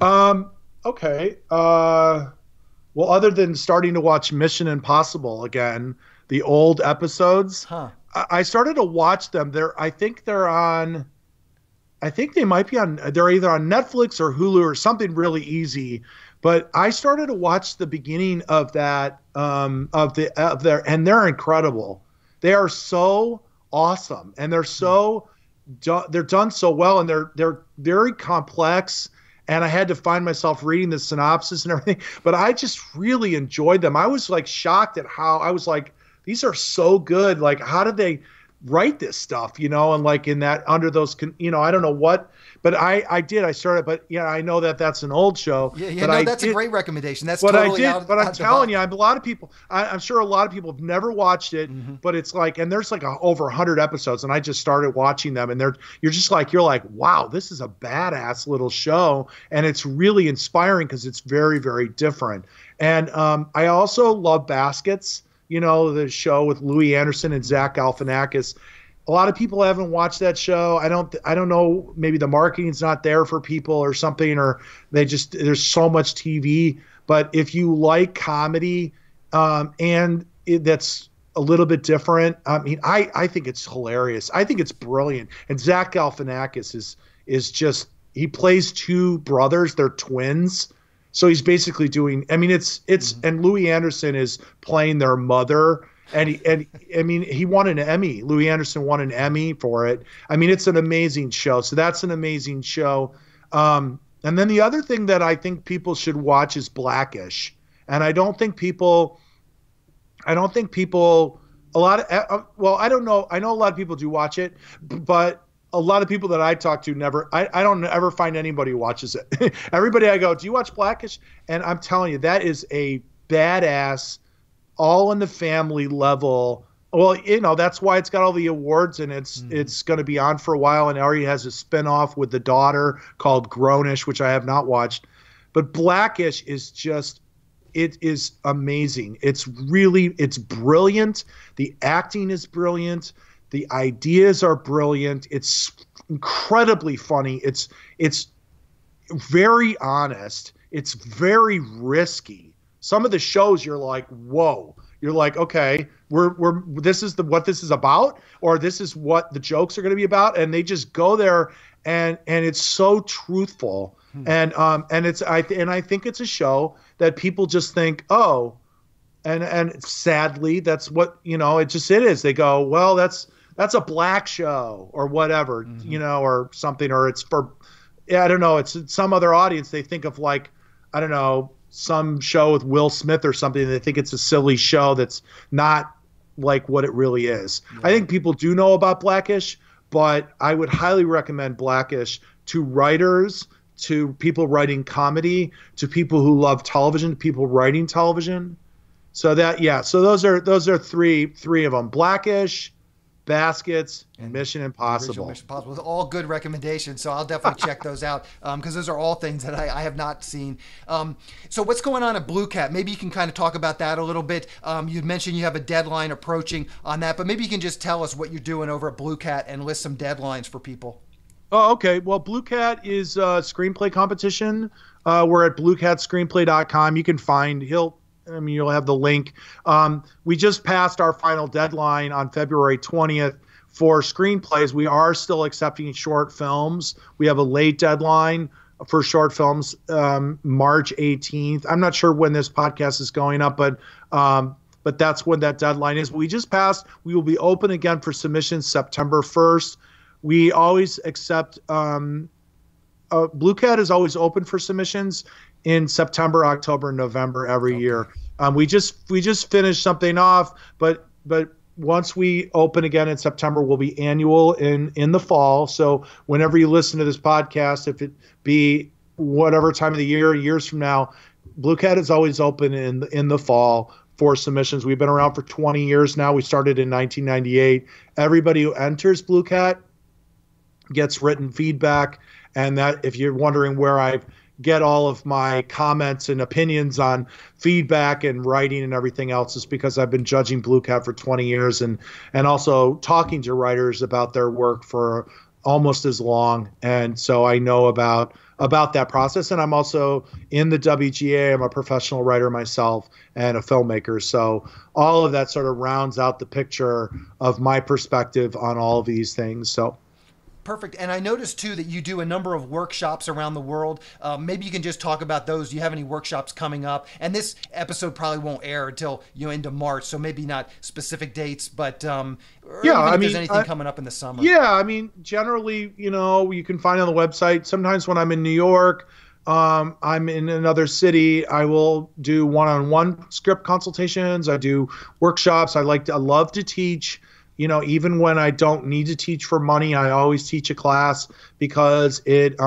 Okay. Well, other than starting to watch Mission Impossible again, the old episodes, I started to watch them. I think they might be they're either on Netflix or Hulu or something really easy. But I started to watch the beginning of that, and they're incredible. They are so awesome, and they're done so well, and they're very complex. And I had to find myself reading the synopsis and everything, but I just really enjoyed them. I was like shocked at how I was like, these are so good. Like, how did they? write this stuff, you know, and like in that under those, you know, I don't know what, but I started, but yeah, I know that that's an old show. Yeah, but no, that's a great recommendation. That's but totally but I'm telling you, box. a lot of people, I'm sure a lot of people have never watched it, but it's like, and there's like over 100 episodes, and I just started watching them, and you're like, wow, this is a badass little show, and it's really inspiring because it's very, very different. And I also love Baskets, you know, the show with Louis Anderson and Zach Galifianakis. A lot of people haven't watched that show. I don't know. Maybe the marketing's not there for people or something, or there's so much TV. But if you like comedy, that's a little bit different. I mean, I think it's hilarious. I think it's brilliant. And Zach Galifianakis is just, he plays two brothers. They're twins. So he's basically doing, I mean, and Louis Anderson is playing their mother. And I mean, he won an Emmy. Louis Anderson won an Emmy for it. I mean, it's an amazing show. So that's an amazing show. And then the other thing that I think people should watch is Blackish. And I don't think people, I don't know. I know a lot of people do watch it, but a lot of people that I talk to I don't ever find anybody who watches it. Everybody I go, do you watch Blackish? And I'm telling you, that is a badass, all in the family level. Well, you know, that's why it's got all the awards, and it's going to be on for a while, and already has a spinoff with the daughter called Grownish, which I have not watched. But Blackish is just, it is amazing. It's brilliant. The acting is brilliant. The ideas are brilliant. It's incredibly funny. It's very honest. It's very risky. Some of the shows you're like, whoa. You're like, okay, this is what this is about, or this is what the jokes are going to be about, and they just go there, and it's so truthful, and I think it's a show that people just think, oh, and sadly that's what, you know, it is. They go, well, that's a black show or whatever, you know, or something, or it's for, I don't know, it's some other audience. They think of like, I don't know, some show with Will Smith or something. They think it's a silly show that's not like what it really is. Yeah. I think people do know about Blackish, but I would highly recommend Blackish to writers, to people writing comedy, to people who love television, to people writing television. So those are three of them: Blackish, Baskets, and Mission Impossible. Mission Impossible. All good recommendations, so I'll definitely check those out, because those are all things that I have not seen. So what's going on at Blue Cat? Maybe you can kind of talk about that a little bit. You'd mentioned you have a deadline approaching on that, but maybe you can just tell us what you're doing over at Blue Cat and list some deadlines for people. Oh, okay. Well, Blue Cat is a screenplay competition. We're at bluecatscreenplay.com. You can find, you'll have the link. We just passed our final deadline on February 20th for screenplays. We are still accepting short films. We have a late deadline for short films, March 18th. I'm not sure when this podcast is going up, but that's when that deadline is. We just passed. We will be open again for submissions September 1st. We always accept, Blue Cat is always open for submissions in September, October, November every year. We just finished something off, but once we open again in September, we'll be annual in the fall. So whenever you listen to this podcast, if it be whatever time of the year, years from now, Blue Cat is always open in the fall for submissions. We've been around for 20 years now. We started in 1998. Everybody who enters Blue Cat gets written feedback, and that, if you're wondering where I get all of my comments and opinions on feedback and writing and everything else, is because I've been judging Blue Cat for 20 years and also talking to writers about their work for almost as long. And so I know about that process. And I'm also in the WGA. I'm a professional writer myself and a filmmaker. So all of that sort of rounds out the picture of my perspective on all of these things. So perfect. And I noticed too that you do a number of workshops around the world. Maybe you can just talk about those. Do you have any workshops coming up? And this episode probably won't air until into March, so maybe not specific dates, but if there's anything coming up in the summer. Yeah, I mean, generally, you can find on the website. Sometimes when I'm in New York, I'm in another city, I will do one-on-one script consultations. I do workshops. I love to teach. even when I don't need to teach for money, I always teach a class because it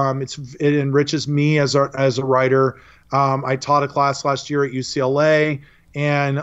enriches me as a writer. I taught a class last year at UCLA, and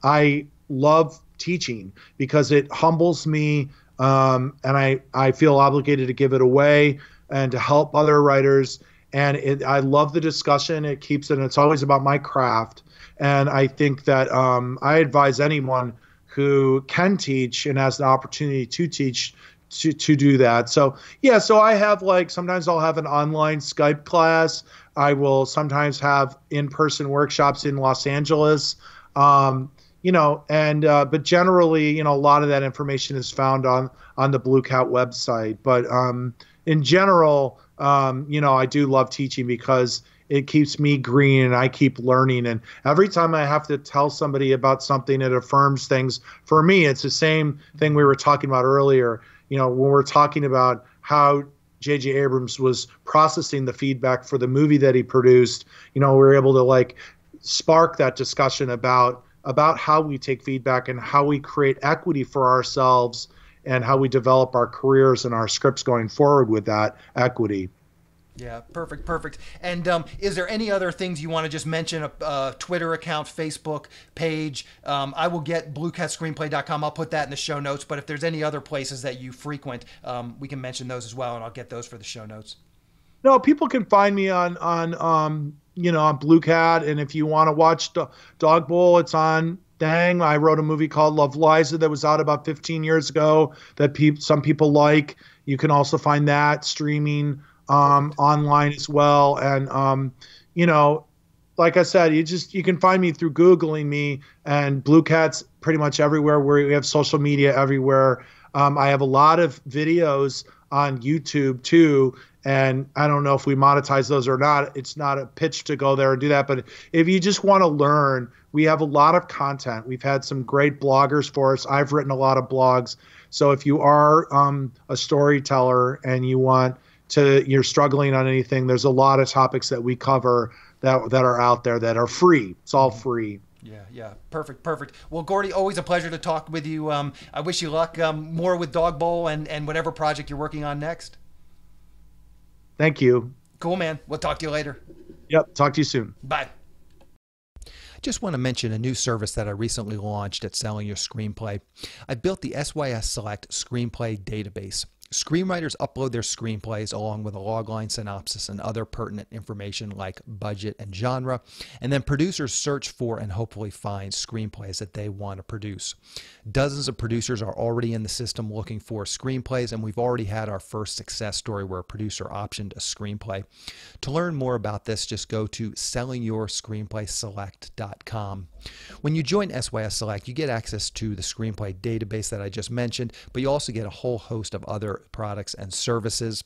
I love teaching because it humbles me, and I feel obligated to give it away and to help other writers. And I love the discussion. It's always about my craft. And I think that I advise anyone who can teach and has the opportunity to teach to do that. So yeah, so I have sometimes I'll have an online Skype class. I will sometimes have in-person workshops in Los Angeles. But generally, a lot of that information is found on the Blue Cat website. But in general, I do love teaching because it keeps me green and I keep learning. And every time I have to tell somebody about something, it affirms things. For me, it's the same thing we were talking about earlier. When we're talking about how J.J. Abrams was processing the feedback for the movie that he produced, we were able to spark that discussion about how we take feedback and how we create equity for ourselves and how we develop our careers and our scripts going forward with that equity. Yeah, perfect. And is there any other things you want to just mention? A Twitter account, Facebook page? I will get bluecatscreenplay.com. I'll put that in the show notes. But if there's any other places that you frequent, we can mention those as well, and I'll get those for the show notes. No, people can find me on Blue Cat, and if you want to watch Dog Bowl, it's on Dang. I wrote a movie called Love Liza that was out about 15 years ago that some people like. You can also find that streaming online as well. And, like I said, you can find me through Googling me, and Blue Cat's pretty much everywhere. We have social media everywhere. I have a lot of videos on YouTube too. And I don't know if we monetize those or not. It's not a pitch to go there and do that. But if you just want to learn, we have a lot of content. We've had some great bloggers for us. I've written a lot of blogs. So if you are a storyteller and you're struggling on anything, there's a lot of topics that we cover that are out there that are free. It's all free. Yeah. Perfect. Well, Gordy, always a pleasure to talk with you. I wish you luck more with Dog Bowl and whatever project you're working on next. Thank you. Cool, man. We'll talk to you later. Yep. Talk to you soon. Bye. Just want to mention a new service that I recently launched at Selling Your Screenplay. I built the SYS Select Screenplay Database. Screenwriters upload their screenplays along with a logline synopsis and other pertinent information like budget and genre, and then producers search for and hopefully find screenplays that they want to produce. Dozens of producers are already in the system looking for screenplays, and we've already had our first success story where a producer optioned a screenplay. To learn more about this, just go to sellingyourscreenplayselect.com. When you join SYS Select, you get access to the screenplay database that I just mentioned, but you also get a whole host of other products and services.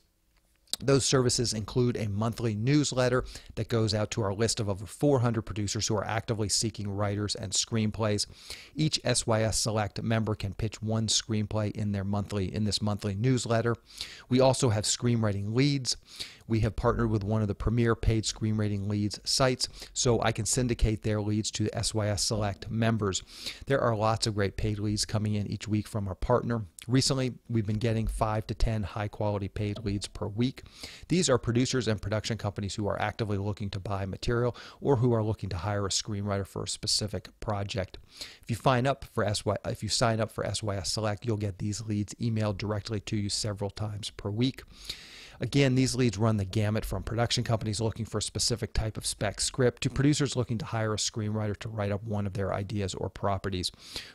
Those services include a monthly newsletter that goes out to our list of over 400 producers who are actively seeking writers and screenplays. Each SYS Select member can pitch one screenplay in this monthly newsletter. We also have screenwriting leads. We have partnered with one of the premier paid screenwriting leads sites, so I can syndicate their leads to the SYS Select members. There are lots of great paid leads coming in each week from our partner. Recently, we've been getting 5 to 10 high-quality paid leads per week. These are producers and production companies who are actively looking to buy material or who are looking to hire a screenwriter for a specific project. If you sign up for SYS Select, you'll get these leads emailed directly to you several times per week. Again, these leads run the gamut from production companies looking for a specific type of spec script to producers looking to hire a screenwriter to write up one of their ideas or properties.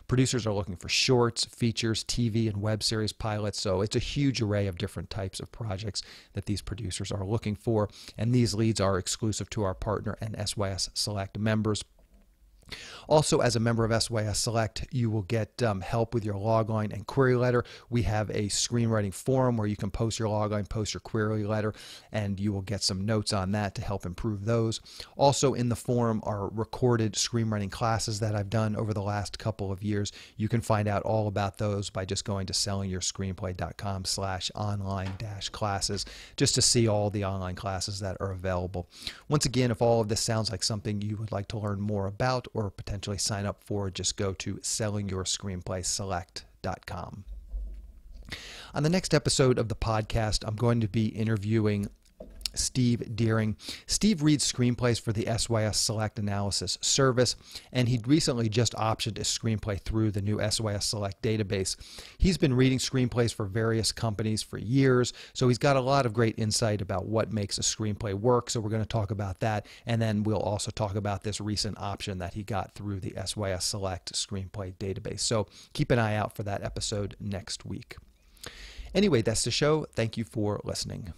Producers are looking for shorts, features, TV, and web series pilots, so it's a huge array of different types of projects that these producers are looking for, and these leads are exclusive to our partner and SYS Select members. Also, as a member of SYS Select, you will get help with your logline and query letter. We have a screenwriting forum where you can post your logline, post your query letter, and you will get some notes on that to help improve those. Also in the forum are recorded screenwriting classes that I've done over the last couple of years. You can find out all about those by just going to sellingyourscreenplay.com/online-classes just to see all the online classes that are available. Once again, if all of this sounds like something you would like to learn more about or potentially sign up for, just go to sellingyourscreenplayselect.com. screenwritersguide.com. On the next episode of the podcast, I'm going to be interviewing Steve Deering. Steve reads screenplays for the SYS Select Analysis service, and he recently just optioned a screenplay through the new SYS Select database. He's been reading screenplays for various companies for years, so he's got a lot of great insight about what makes a screenplay work, so we're going to talk about that, and then we'll also talk about this recent option that he got through the SYS Select screenplay database. So keep an eye out for that episode next week. Anyway, that's the show. Thank you for listening.